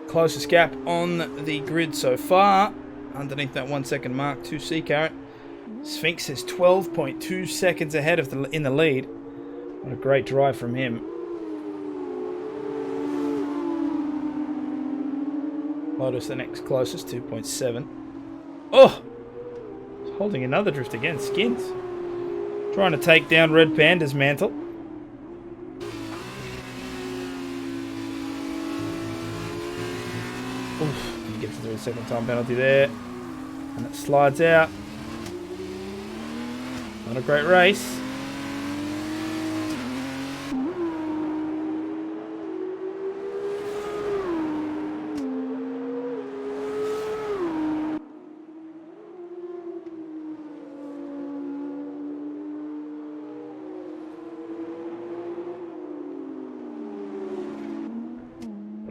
Closest gap on the grid so far, underneath that 1 second mark to Sea Carrot. Sphinx is 12.2 seconds ahead of in the lead. What a great drive from him. Lotus the next closest, 2.7. Oh! It's holding another drift again. Skins. Trying to take down Red Panda's mantle. Oof. He gets to do a second time penalty there. And it slides out. Not a great race.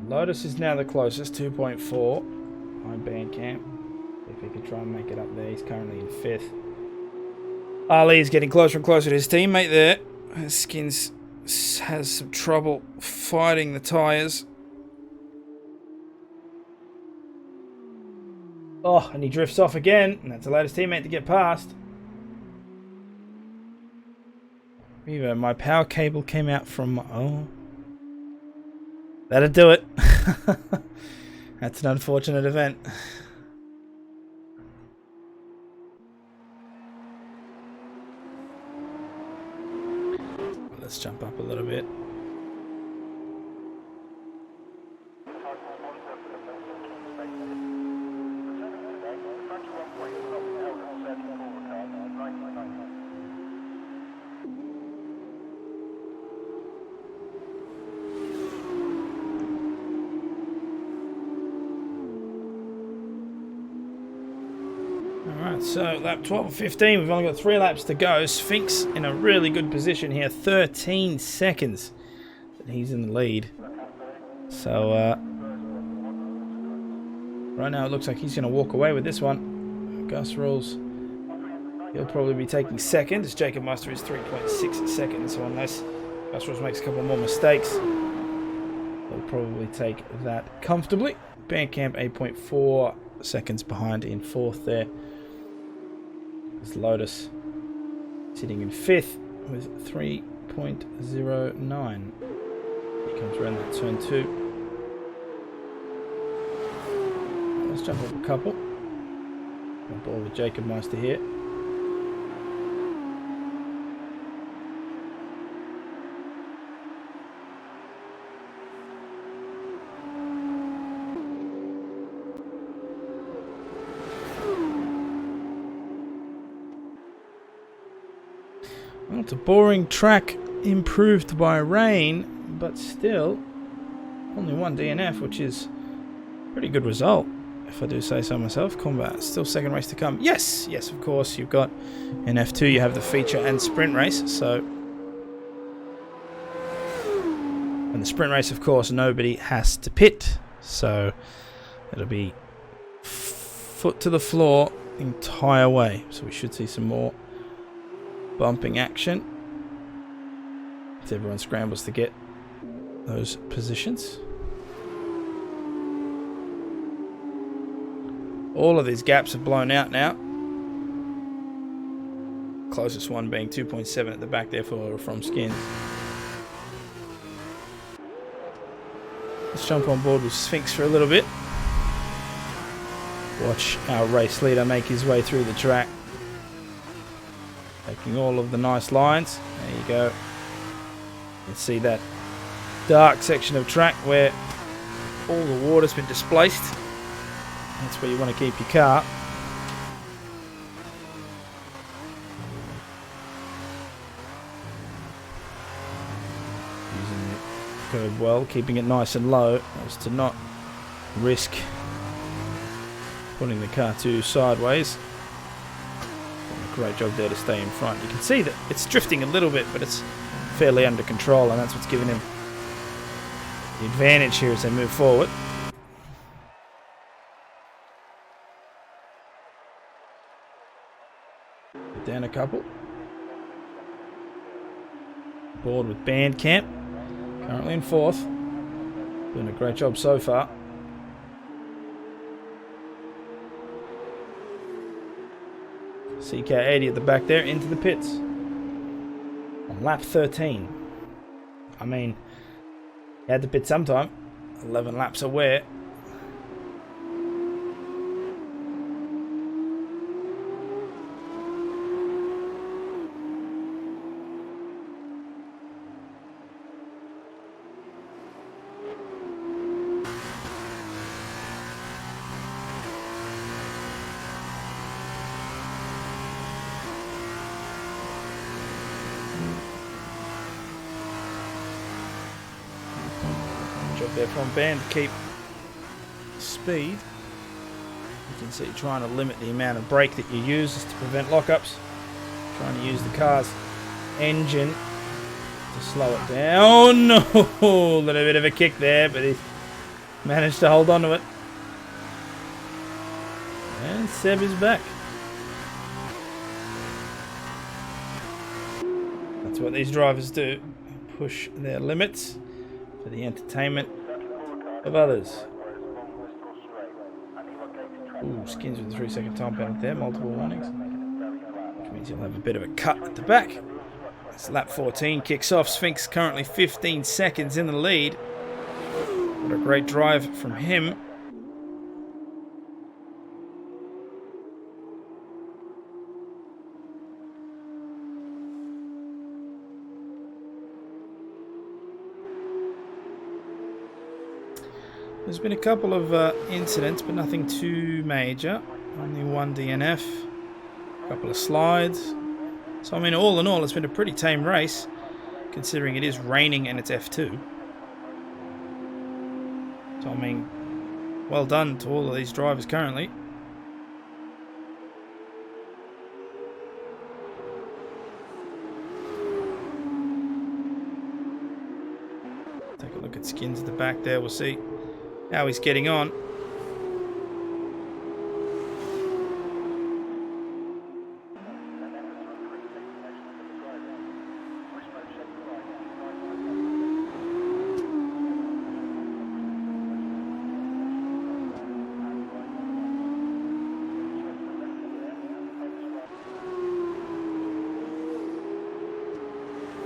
Lotus is now the closest, 2.4 on Bandcamp. If he can try and make it up there, he's currently in 5th. Ali is getting closer and closer to his teammate there. His Skins has some trouble fighting the tyres. Oh, and he drifts off again, and that's allowed his teammate to get past. Revo, my power cable came out from my... Oh. That'll do it. That's an unfortunate event. Let's jump up a little bit. Alright, so lap 12 and 15, we've only got 3 laps to go. Sphinx in a really good position here, 13 seconds that he's in the lead. So, right now it looks like he's going to walk away with this one. Gus Rules, he'll probably be taking second, as Jacob Meister is 3.6 seconds, so unless Gus Rules makes a couple more mistakes, he'll probably take that comfortably. Bandcamp 8.4 seconds behind in 4th there. There's Lotus sitting in 5th with 3.09. He comes around that turn 2. Let's jump up a couple. Jump ball with Jacob Meister here. Well, it's a boring track improved by rain, but still only 1 DNF, which is a pretty good result, if I do say so myself. Combat, still second race to come. Yes, yes, of course, you've got in F2, you have the feature and sprint race, so... And the sprint race, of course, nobody has to pit, so it'll be foot to the floor the entire way, so we should see some more bumping action as everyone scrambles to get those positions. All of these gaps have blown out now. Closest one being 2.7 at the back there from Skins. Let's jump on board with Sphinx for a little bit. Watch our race leader make his way through the track. Taking all of the nice lines. There you go. You can see that dark section of track where all the water's been displaced. That's where you want to keep your car. Using the curb well, keeping it nice and low as to not risk putting the car too sideways. Great job there to stay in front. You can see that it's drifting a little bit, but it's fairly under control, and that's what's giving him the advantage here as they move forward. Down a couple. Board with Bandcamp. Currently in 4th. Doing a great job so far. CK80 at the back there, into the pits. On lap 13. I mean, he had to pit sometime. 11 laps away. job there from Ben to keep speed. You can see trying to limit the amount of brake that you use to prevent lockups. Trying to use the car's engine to slow it down. No, a little bit of a kick there, but he's managed to hold on to it. And Seb is back. That's what these drivers do. Push their limits for the entertainment of others. Ooh, Skins with a 3-second time penalty there, multiple warnings. Which means he'll have a bit of a cut at the back. As lap 14 kicks off, Sphinx currently 15 seconds in the lead. What a great drive from him. There's been a couple of incidents, but nothing too major. Only one DNF, a couple of slides. So, I mean, all in all, it's been a pretty tame race, considering it is raining and it's F2. So, I mean, well done to all of these drivers currently. Take a look at Skins at the back there. We'll see how he's getting on.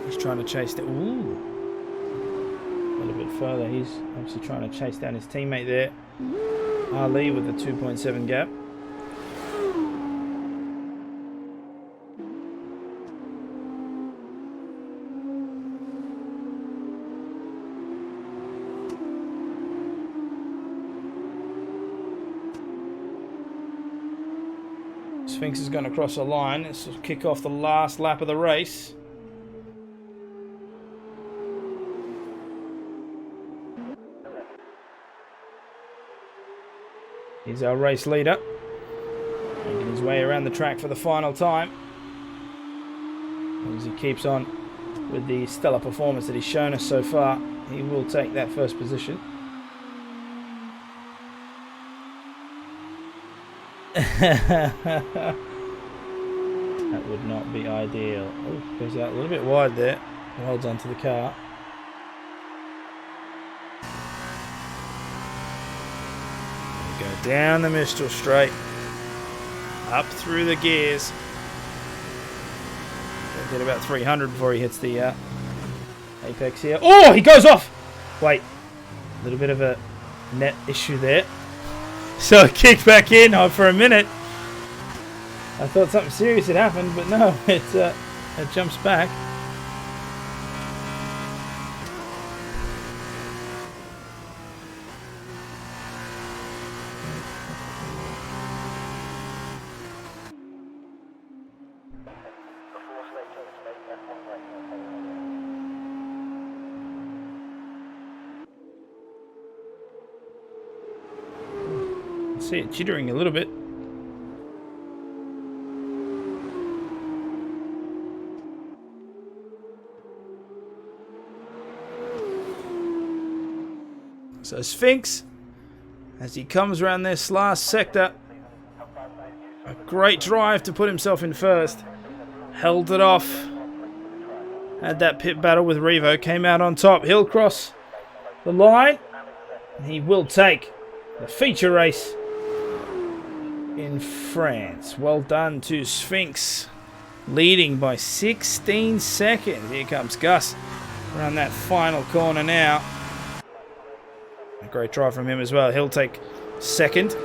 He's trying to chase the... Ooh. A little bit further. He's obviously trying to chase down his teammate there. Ali with a 2.7 gap. Sphinx has gone across the line. This will kick off the last lap of the race. He's our race leader, making his way around the track for the final time. As he keeps on with the stellar performance that he's shown us so far, he will take that first position. That would not be ideal. Oh, goes out a little bit wide there. Holds onto the car. Go down the Mistral straight, up through the gears. He'll get about 300 before he hits the apex here. Oh, he goes off! Wait, a little bit of a net issue there. So it kicked back in for a minute. I thought something serious had happened, but no, it jumps back. See it jittering a little bit. So Sphinx, as he comes around this last sector, a great drive to put himself in first. Held it off. Had that pit battle with Revo. Came out on top. He'll cross the line. And he will take the feature race in France. Well done to Sphinx, leading by 16 seconds. Here comes Gus around that final corner now. A great drive from him as well. He'll take second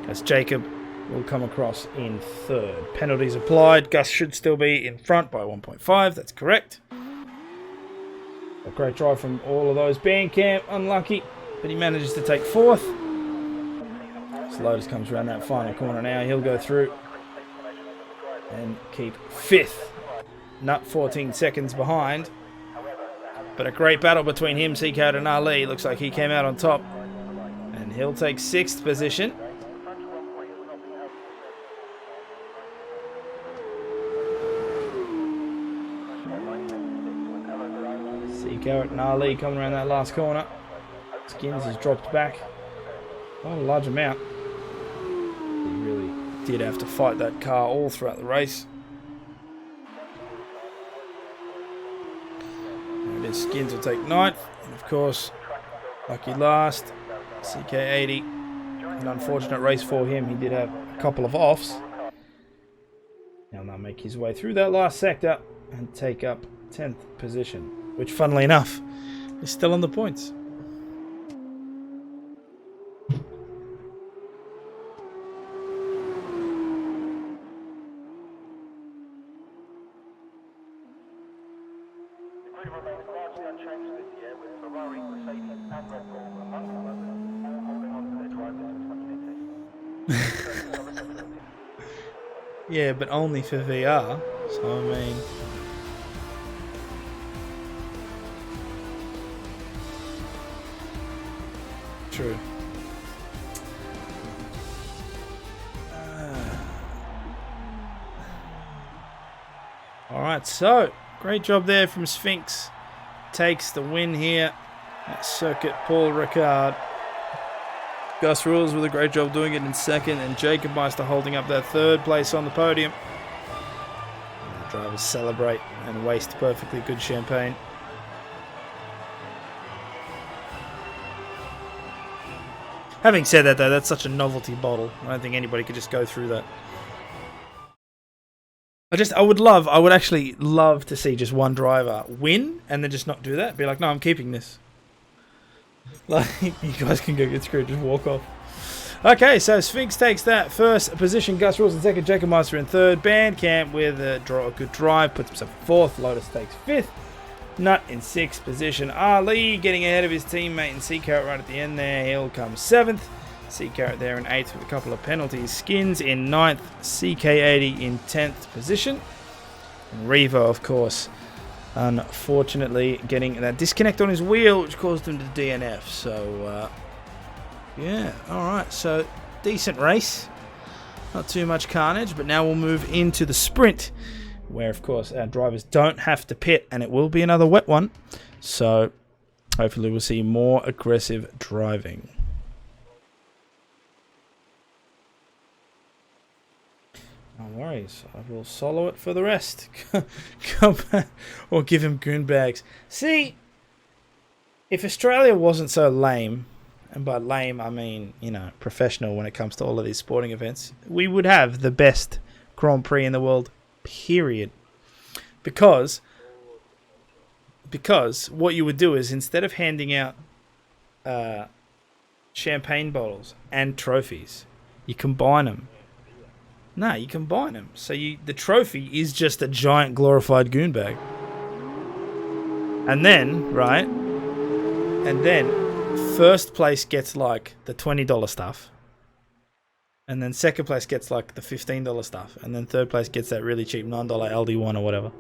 as Jacob will come across in third. Penalties applied. Gus should still be in front by 1.5. That's correct. A great drive from all of those. Bandcamp, unlucky, but he manages to take fourth. Lotus comes around that final corner now. He'll go through and keep fifth. Nut 14 seconds behind. But a great battle between him, Seacoat, and Ali. Looks like he came out on top. And he'll take 6th position. Seacoat and Ali coming around that last corner. Skins has dropped back. Not a large amount. He really did have to fight that car all throughout the race. There it is. Skins will take 9th. And of course, lucky last, CK80. An unfortunate race for him. He did have a couple of offs. He'll now make his way through that last sector and take up 10th position. Which, funnily enough, is still on the points. Yeah, but only for VR. So, I mean... True. Alright, so, great job there from Sphinx. Takes the win here at Circuit Paul Ricard. Gus Rules with a great job doing it in 2nd, and Jacob Meister holding up that 3rd place on the podium. And the drivers celebrate and waste perfectly good champagne. Having said that, though, that's such a novelty bottle. I don't think anybody could just go through that. I would actually love to see just one driver win and then just not do that. Be like, no, I'm keeping this. Like, you guys can go get screwed, just walk off. Okay, so Sphinx takes that 1st position. Gus Rules in 2nd. Jacob Meister in 3rd. Bandcamp with a good drive puts himself 4th. Lotus takes 5th. Nut in 6th position. Ali getting ahead of his teammate and Seacarrot right at the end there. He'll come 7th. Seacarrot there in 8th with a couple of penalties. Skins in 9th. CK80 in 10th position. And Revo, of course, unfortunately getting that disconnect on his wheel, which caused him to DNF. So, yeah, alright. So, decent race. Not too much carnage, but now we'll move into the sprint, where, of course, our drivers don't have to pit, and it will be another wet one. So, hopefully we'll see more aggressive driving. No worries. I will solo it for the rest. Come back or give him goon bags. See, if Australia wasn't so lame, and by lame I mean, you know, professional when it comes to all of these sporting events, we would have the best Grand Prix in the world, period. Because what you would do is, instead of handing out champagne bottles and trophies, you combine them. No, you combine them. So the trophy is just a giant glorified goon bag. And then, right? And then, first place gets like the $20 stuff. And then second place gets like the $15 stuff. And then third place gets that really cheap $9 LD1 or whatever.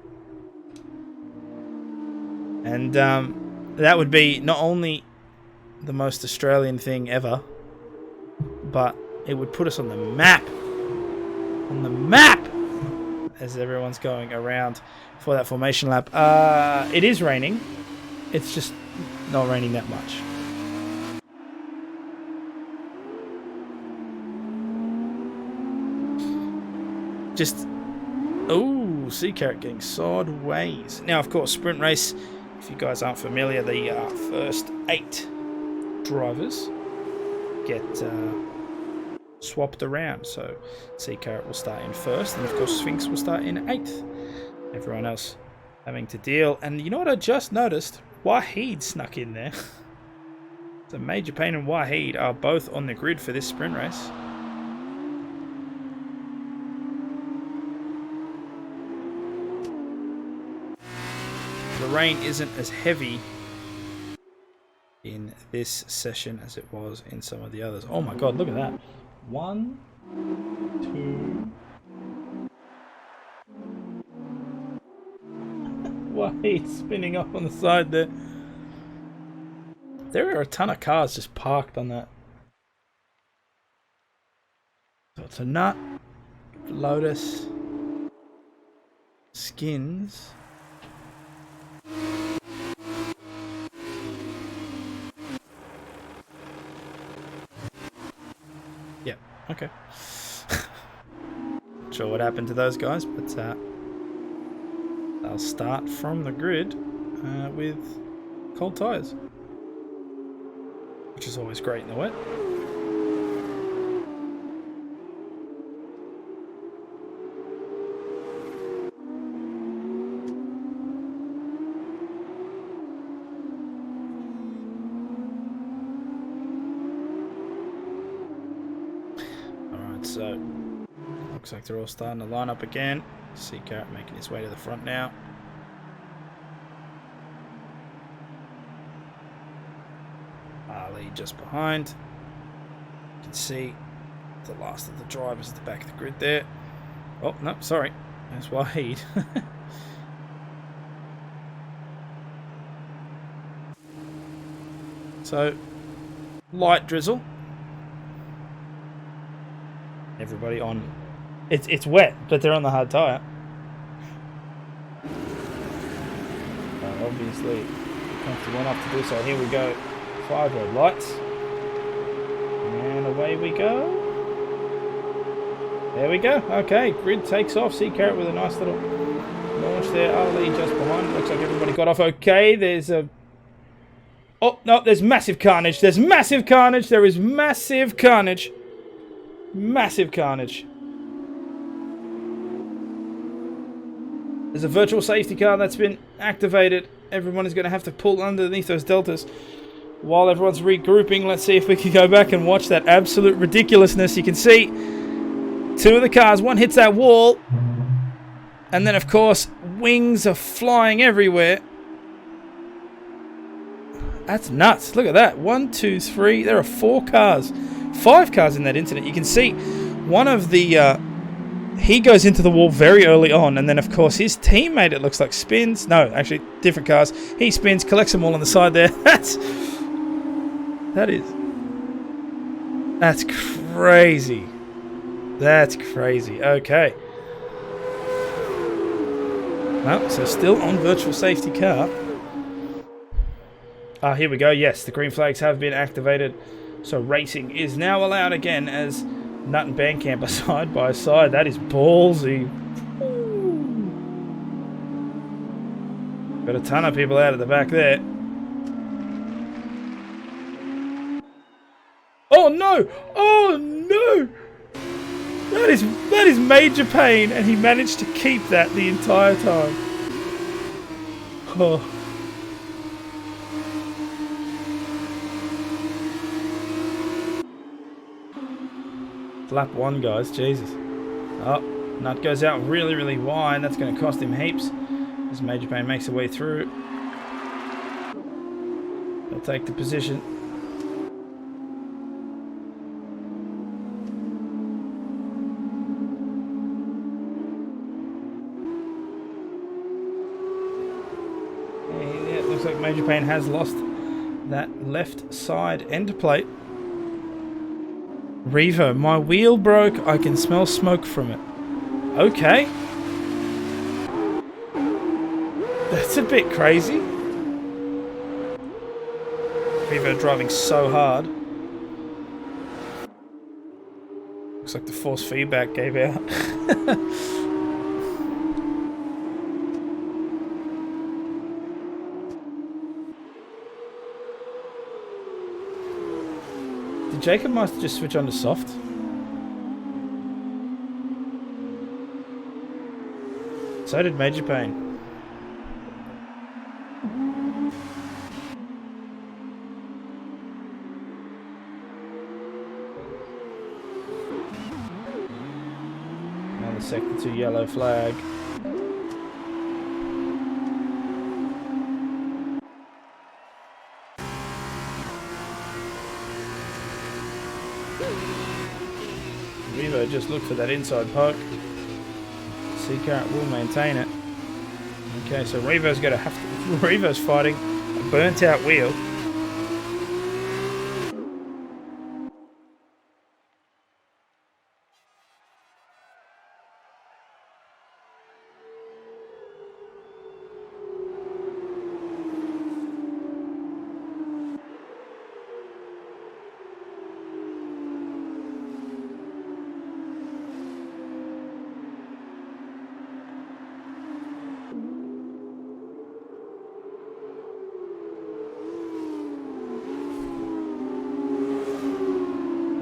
And that would be not only the most Australian thing ever, but it would put us on the map. On the map! As everyone's going around for that formation lap. It is raining. It's just not raining that much. Just... Oh, Sea Carrot getting sideways. Now, of course, sprint race. If you guys aren't familiar, the first 8 drivers get... swapped around, so Sea Carrot will start in 1st, and of course Sphinx will start in 8th. Everyone else having to deal. And you know what I just noticed? Wahid snuck in there. So Major Payne and Wahid are both on the grid for this sprint race. The rain isn't as heavy in this session as it was in some of the others. Oh my god, look at that. 1, 2. why he's spinning off on the side there. There are a ton of cars just parked on that. So it's a Nut, Lotus, Skins. Yep, okay. Not sure what happened to those guys, but they'll start from the grid with cold tyres, which is always great in the wet. So, looks like they're all starting to line up again. Seacarrot making his way to the front now. Ali just behind. You can see the last of the drivers at the back of the grid there. Oh, no, sorry. That's Wahid. So, light drizzle. Everybody on. It's wet, but they're on the hard tyre. Obviously, comfortable enough to do so. Here we go. 5 red lights. And away we go. There we go. Okay, grid takes off. Seacarrot with a nice little launch there. Ali just behind. Looks like everybody got off okay. There's a... Oh, no, there's massive carnage. There's massive carnage. There is massive carnage. Massive carnage. There's a virtual safety car that's been activated. Everyone is going to have to pull underneath those deltas while everyone's regrouping. Let's see if we can go back and watch that absolute ridiculousness. You can see 2 of the cars. One hits that wall. And then, of course, wings are flying everywhere. That's nuts. Look at that. 1, 2, 3. There are 4 cars. 5 cars in that incident. You can see one of the he goes into the wall very early on, and then of course his teammate, it looks like, spins. No, actually different cars. He spins, collects them all on the side there. That's crazy. That's crazy. Okay. Well, so still on virtual safety car. Here we go. Yes, the green flags have been activated. So racing is now allowed again as Nut and Bandcamp are side by side. That is ballsy. Got a ton of people out at the back there. Oh no! Oh no! That is major pain, and he managed to keep that the entire time. Oh. Lap 1, guys. Jesus. Oh, Nut goes out really, really wide. That's going to cost him heaps. As Major Pain makes her way through. He'll take the position. Yeah, it looks like Major Pain has lost that left side end plate. Revo, my wheel broke. I can smell smoke from it. Okay. That's a bit crazy. Revo driving so hard. Looks like the force feedback gave out. Did Jacob Meister just switch on to soft? So did Major Pain. Another sector 2 yellow flag. Just look for that inside poke. Seacarrot will maintain it. Okay, so Revo's going to have to... Revo's fighting a burnt out wheel.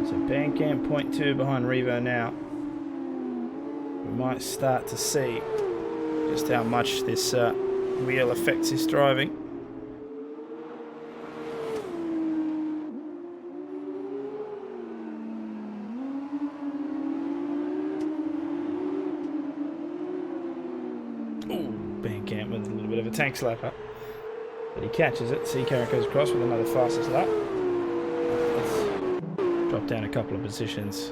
So Bandcamp 0.2 behind Revo now. We might start to see just how much this wheel affects his driving. Ooh, Bandcamp with a little bit of a tank slapper. But he catches it. Seacarrot goes across with another fastest lap. Let's drop down a couple of positions.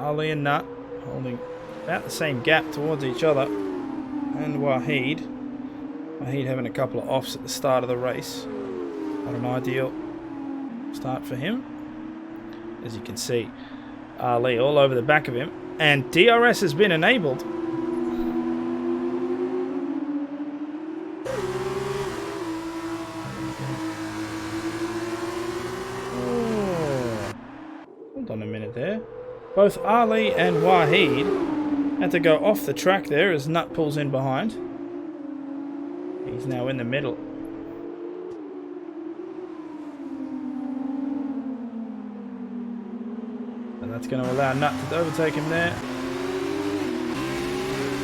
Ali and Nut holding about the same gap towards each other, and Wahid having a couple of offs at the start of the race. Not an ideal start for him. As you can see, Ali all over the back of him, and DRS has been enabled. Oh, hold on a minute there. Both Ali and Wahid had to go off the track there as Nut pulls in behind. He's now in the middle. And that's going to allow Nut to overtake him there.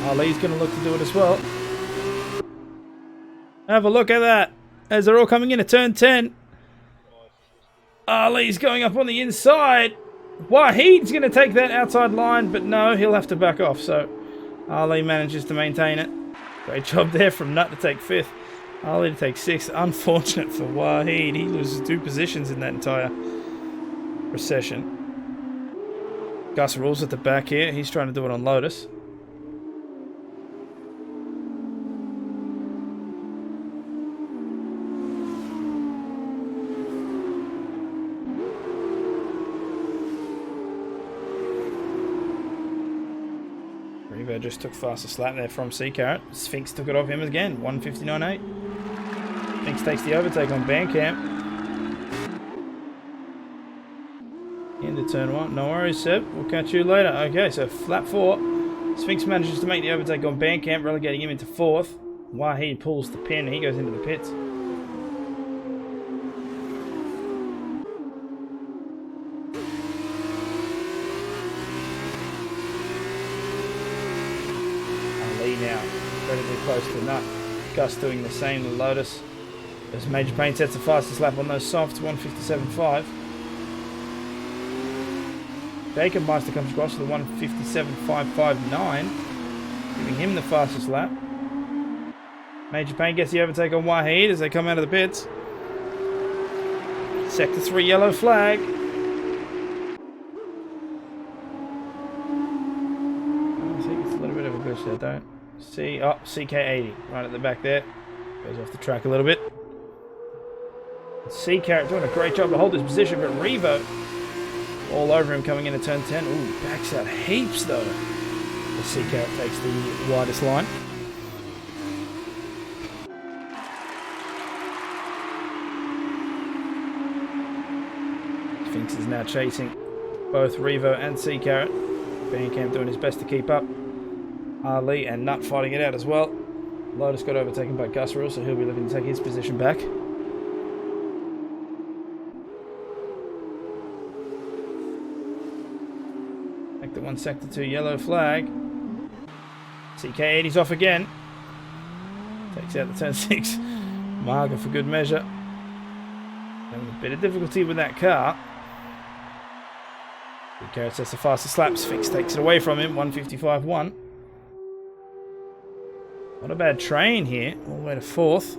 Ali's going to look to do it as well. Have a look at that as they're all coming in at turn 10. Ali's going up on the inside. Wahid's going to take that outside line, but no, he'll have to back off. So Ali manages to maintain it. Great job there from Nut to take 5th. Ali to take 6th. Unfortunate for Wahid. He loses 2 positions in that entire procession. Gus Rules at the back here. He's trying to do it on Lotus. Revo just took fastest lap there from Seacarrot. Sphinx took it off him again. 1:59.8. Sphinx takes the overtake on Bandcamp. Into turn 1. No worries, Seb. We'll catch you later. Okay, so lap 4. Sphinx manages to make the overtake on Bandcamp, relegating him into 4th. Wahid pulls the pin. He goes into the pits. Now incredibly close to Nut. Gus doing the same to Lotus as Major Pain sets the fastest lap on those softs, 1:57.5. Bakermeister comes across with a 1:57.559, giving him the fastest lap. Major Pain gets the overtake on Wahid as they come out of the pits. Sector 3 yellow flag. I think it's a little bit of a glitch there, don't see. Oh, CK80 right at the back there. Goes off the track a little bit. Seacarrot doing a great job to hold his position, but Revo all over him coming into turn 10. Ooh, backs out heaps though. The Seacarrot takes the widest line. Sphinx is now chasing both Revo and Seacarrot. Bandcamp doing his best to keep up. Ali and Nut fighting it out as well. Lotus got overtaken by Gusseril, so he'll be looking to take his position back. Sector 1, Sector 2, yellow flag. CK80's off again. Takes out the turn 6 marker for good measure. Having a bit of difficulty with that car. Carrots has the fastest lap. Sphinx takes it away from him. 155.1. Not a bad train here. All the way to 4th.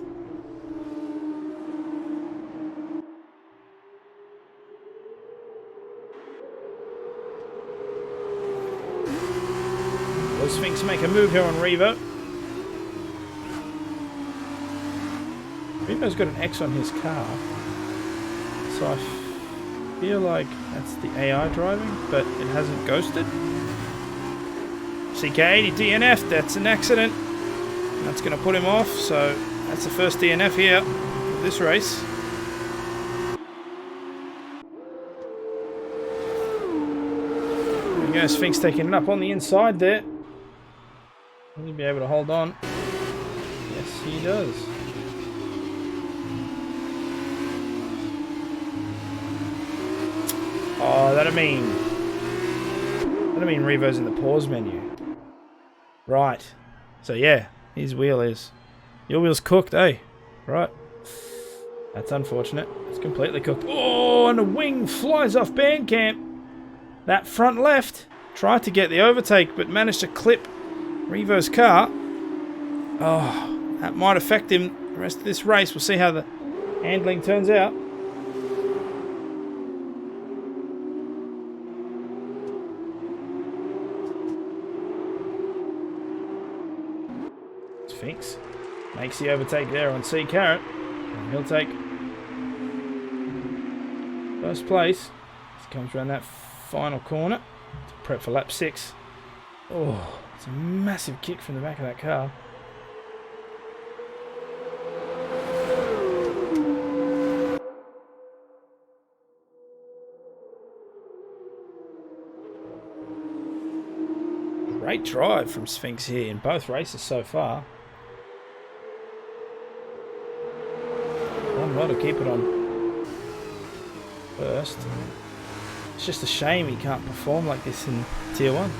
Will Sphinx make a move here on Revo? Revo's got an X on his car. So I feel like that's the AI driving, but it hasn't ghosted. CK80 DNF, that's an accident. That's going to put him off, so that's the first DNF here for this race. There we go, Sphinx taking it up on the inside there. Will he be able to hold on? Yes, he does. Oh, that'll mean Revo's in the pause menu. Right. So yeah, his wheel is... Your wheel's cooked, eh? Right. That's unfortunate. It's completely cooked. Oh, and a wing flies off Bandcamp. That front left tried to get the overtake, but managed to clip Revo's car. Oh, that might affect him the rest of this race. We'll see how the handling turns out. Sphinx makes the overtake there on C Carrot, and he'll take first place. He comes around that final corner to prep for lap 6. Oh, it's a massive kick from the back of that car. Great drive from Sphinx here in both races so far. Well, to keep it on first. It's just a shame he can't perform like this in Tier 1.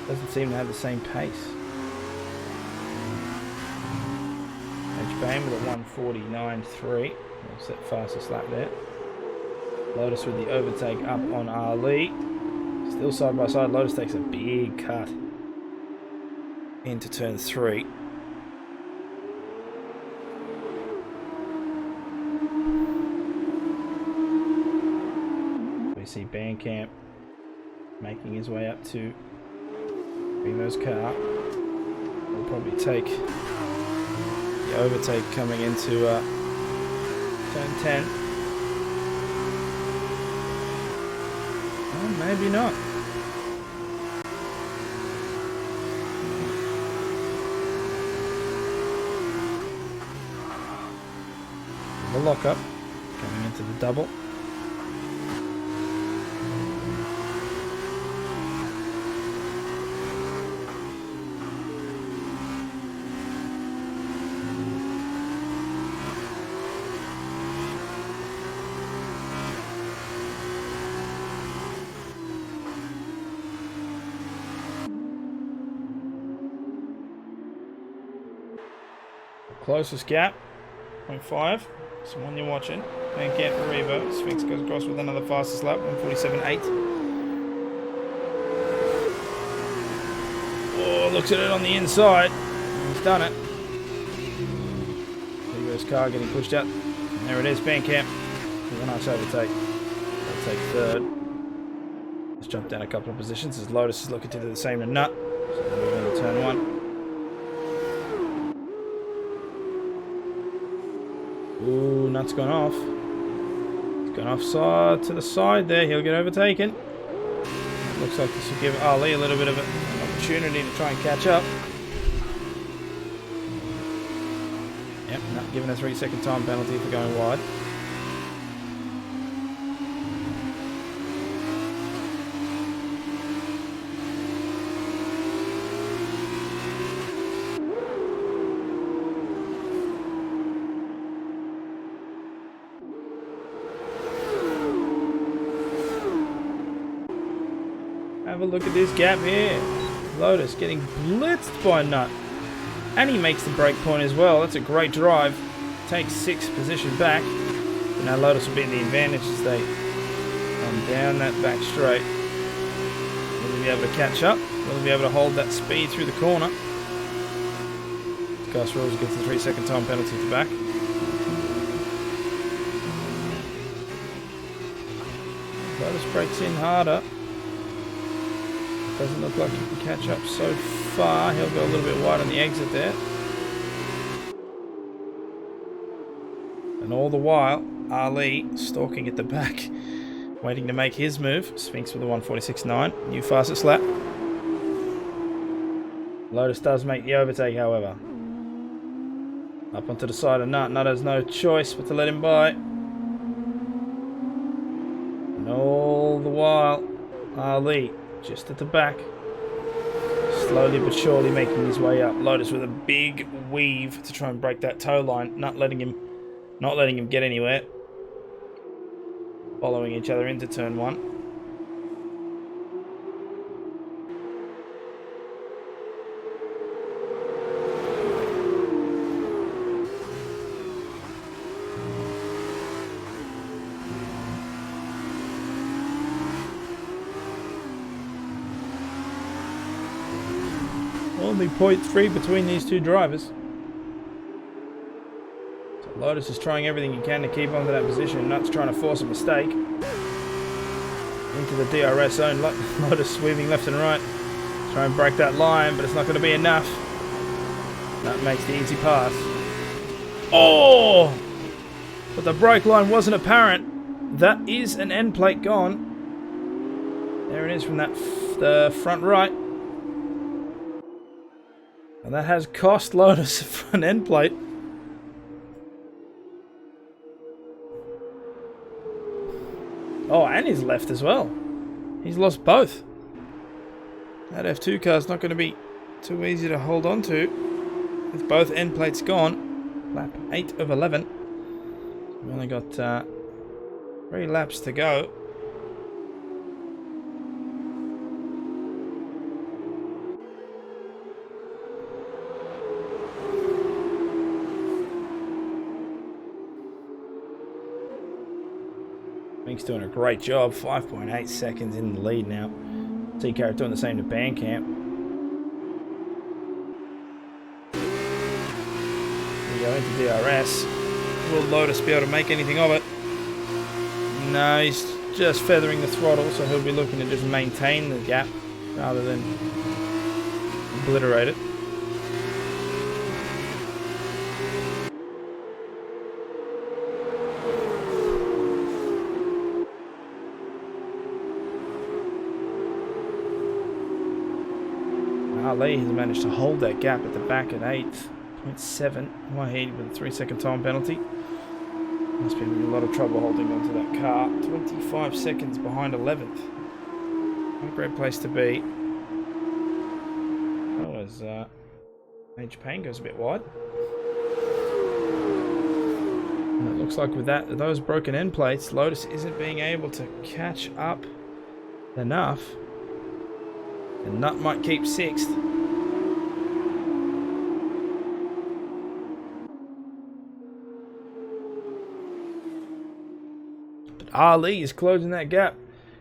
Doesn't seem to have the same pace. H-Bane with a 149.3. That's that fastest lap there. Lotus with the overtake up on Ali. Still side by side. Lotus takes a big cut into turn 3. We see Bandcamp making his way up to Revo's car. We'll probably take the overtake coming into turn 10. Oh, maybe not. The lockup coming into the double. Closest gap, 0.5. Someone you're watching. Bandcamp for Revo. Sphinx goes across with another fastest lap, 147.8. Oh, looks at it on the inside. He's done it. Revo's car getting pushed out. And there it is, Bandcamp with a nice overtake. They'll take third. Let's jump down a couple of positions as Lotus is looking to do the same to Nut. So we'll move into turn 1. Ooh, Nut's gone off. He's gone off side to the side there. He'll get overtaken. Looks like this will give Ali a little bit of an opportunity to try and catch up. Yep, Nut given a 3-second time penalty for going wide. Have a look at this gap here. Lotus getting blitzed by Nut. And he makes the break point as well. That's a great drive. Takes 6th position back. Now Lotus will be in the advantage as they come down that back straight. Will he be able to catch up? Will he be able to hold that speed through the corner? Gus Rules gets the 3-second time penalty to back. Lotus breaks in harder. Doesn't look like he can catch up so far. He'll go a little bit wide on the exit there. And all the while, Ali stalking at the back, waiting to make his move. Sphinx with a 1:46.9. New fastest lap. Lotus does make the overtake, however. Up onto the side of Nut. Nut has no choice but to let him by. And all the while, Ali just at the back, slowly but surely making his way up. Lotus with a big weave to try and break that tow line, not letting him get anywhere. Following each other into turn 1. Only 0.3 between these two drivers. So Lotus is trying everything he can to keep onto that position. Nut's trying to force a mistake. Into the DRS zone. Lotus sweeping left and right. Try and break that line, but it's not going to be enough. Nut makes the easy pass. Oh! But the brake line wasn't apparent. That is an end plate gone. There it is from the front right. And that has cost Lotus a front end plate. Oh, and his left as well. He's lost both. That F2 car's not going to be too easy to hold on to with both end plates gone. Lap 8 of 11. We've only got 3 laps to go. He's doing a great job. 5.8 seconds in the lead now. T-Carrot doing the same to Bandcamp. We go into DRS. Will Lotus be able to make anything of it? No, he's just feathering the throttle, so he'll be looking to just maintain the gap rather than obliterate it. Ali has managed to hold that gap at the back at 8.7. Wahid with a 3-second time penalty. Must be in a lot of trouble holding onto that car. 25 seconds behind 11th. Not a great place to be. Oh, as Major Payne goes a bit wide. And it looks like with those broken end plates, Lotus isn't being able to catch up enough. And Nut might keep 6th. But Ali is closing that gap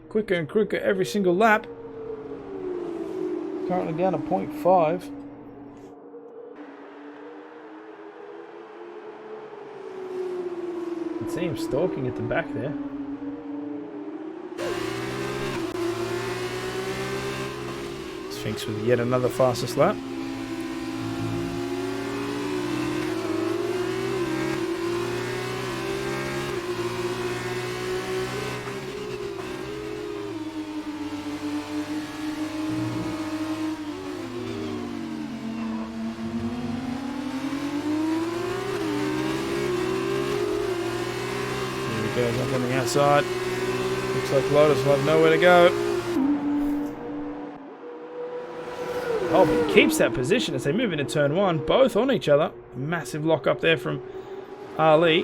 quicker and quicker every single lap. Currently down to 0.5. You can see him stalking at the back there. Sphinx with yet another fastest lap. Here he goes up on the outside. Looks like Lotus will have nowhere to go. Oh, but he keeps that position as they move into turn 1, both on each other. Massive lock up there from Ali.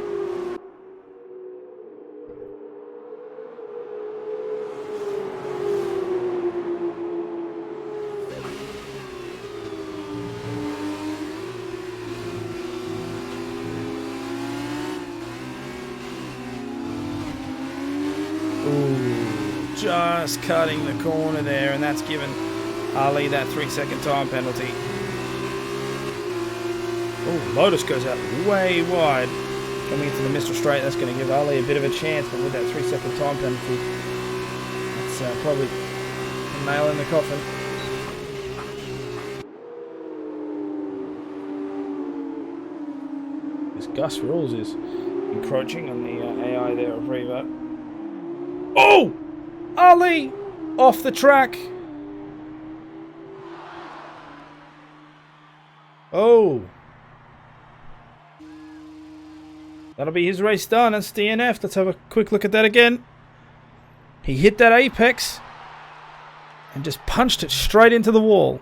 Ooh, just cutting the corner there, and that's given Ali that 3-second time penalty. Oh, Lotus goes out way wide. Coming into the Mr. Straight, that's going to give Ali a bit of a chance, but with that 3-second time penalty, that's probably a nail in the coffin. This Gus Rules is encroaching on the AI there of Revo. Oh! Ali! Off the track! Oh! That'll be his race done. That's DNF. Let's have a quick look at that again. He hit that apex and just punched it straight into the wall.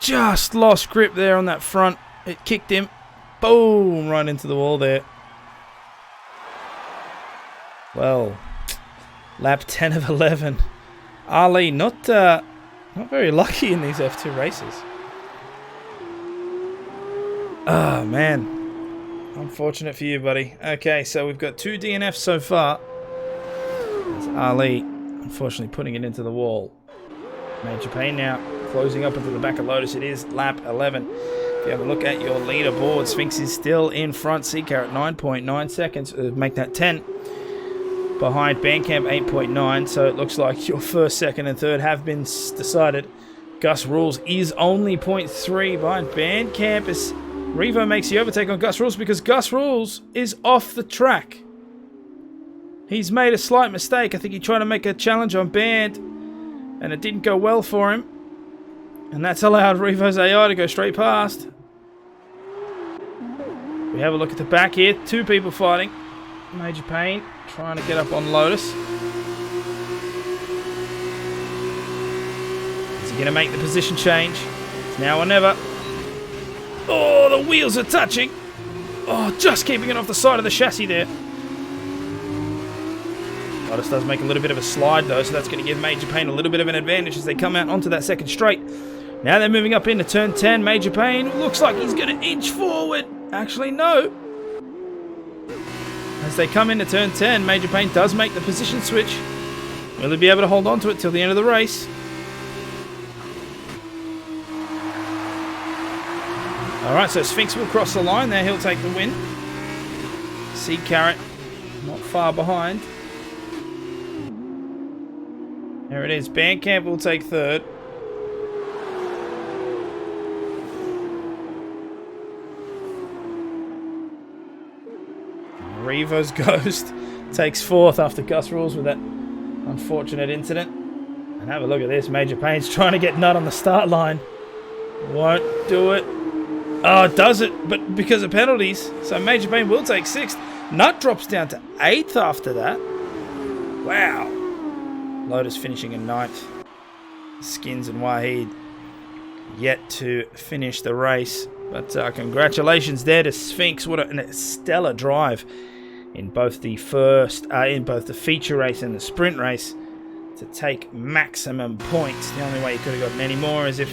Just lost grip there on that front. It kicked him. Boom! Right into the wall there. Well, lap 10 of 11. Ali not very lucky in these F2 races. Oh, man. Unfortunate for you, buddy. Okay, so we've got 2 DNFs so far. That's Ali, unfortunately, putting it into the wall. Major pain now. Closing up into the back of Lotus. It is lap 11. If you have a look at your leaderboard, Sphinx is still in front. Seacar at 9.9 seconds. Make that 10. Behind Bandcamp 8.9. So it looks like your first, second, and third have been decided. Gus Rules is only 0.3 behind Bandcamp. As Revo makes the overtake on Gus Rules because Gus Rules is off the track. He's made a slight mistake. I think he tried to make a challenge on Band and it didn't go well for him. And that's allowed Revo's AI to go straight past. We have a look at the back here. 2 people fighting. Major Pain trying to get up on Lotus. Is he going to make the position change? It's now or never. Oh, the wheels are touching. Oh, just keeping it off the side of the chassis there. Lotus does make a little bit of a slide though, so that's going to give Major Pain a little bit of an advantage as they come out onto that second straight. Now they're moving up into turn 10. Major Pain looks like he's going to inch forward. Actually, no. As they come into turn 10, Major Pain does make the position switch. Will he be able to hold on to it till the end of the race? Alright, so Sphinx will cross the line there. He'll take the win. Sea Carrot not far behind. There it is. Bandcamp will take third. Revo's Ghost takes fourth after Gus Rules with that unfortunate incident. And have a look at this. Major Pain's trying to get Nut on the start line. Won't do it. Oh, it does it, but because of penalties. So Major Pain will take 6th. Nut drops down to 8th after that. Wow. Lotus finishing in 9th. Skins and Wahid yet to finish the race. But congratulations there to Sphinx. What a stellar drive in both the feature race and the sprint race to take maximum points. The only way he could have gotten any more is if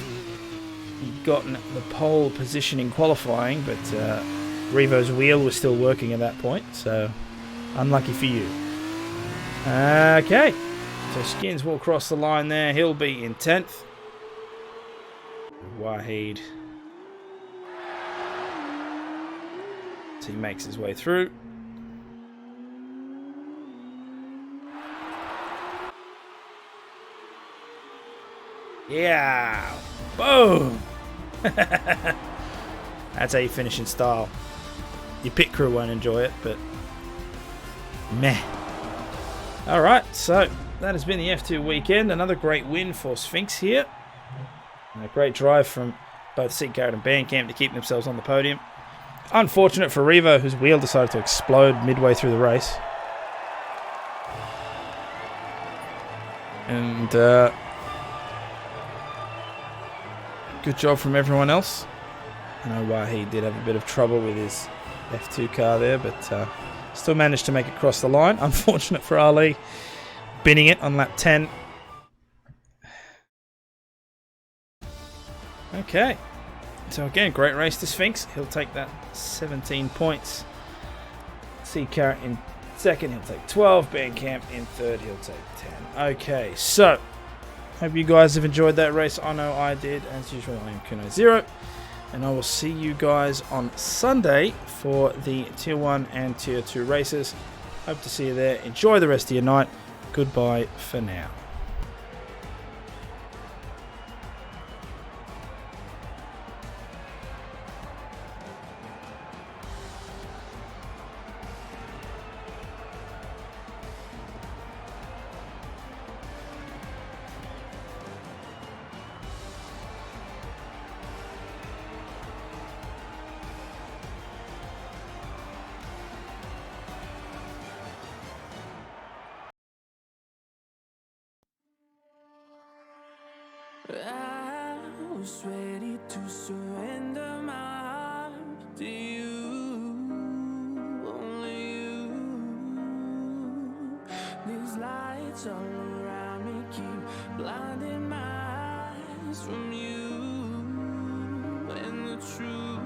he'd gotten the pole position in qualifying, but Revo's wheel was still working at that point, so unlucky for you. Okay, so Skins will cross the line there. He'll be in 10th. Wahid, he makes his way through. Yeah, boom. That's how you finish in style. Your pit crew won't enjoy it, but meh. Alright, so that has been the F2 weekend. Another great win for Sphinx here. And a great drive from both Seatguard and Bandcamp to keep themselves on the podium. Unfortunate for Revo, whose wheel decided to explode midway through the race. And good job from everyone else. I know Wahid did have a bit of trouble with his F2 car there, but still managed to make it across the line. Unfortunate for Ali, binning it on lap 10. Okay. So again, great race to Sphinx. He'll take that 17 points. Sea Carrot in Second, he'll take 12. Bandcamp in third, he'll take 10. Okay, so hope you guys have enjoyed that race. I know I did. As usual, I am Kuno Zero, and I will see you guys on Sunday for the Tier 1 and Tier 2 races. Hope to see you there. Enjoy the rest of your night. Goodbye for now. I was ready to surrender my heart to you, only you. These lights all around me keep blinding my eyes from you and the truth.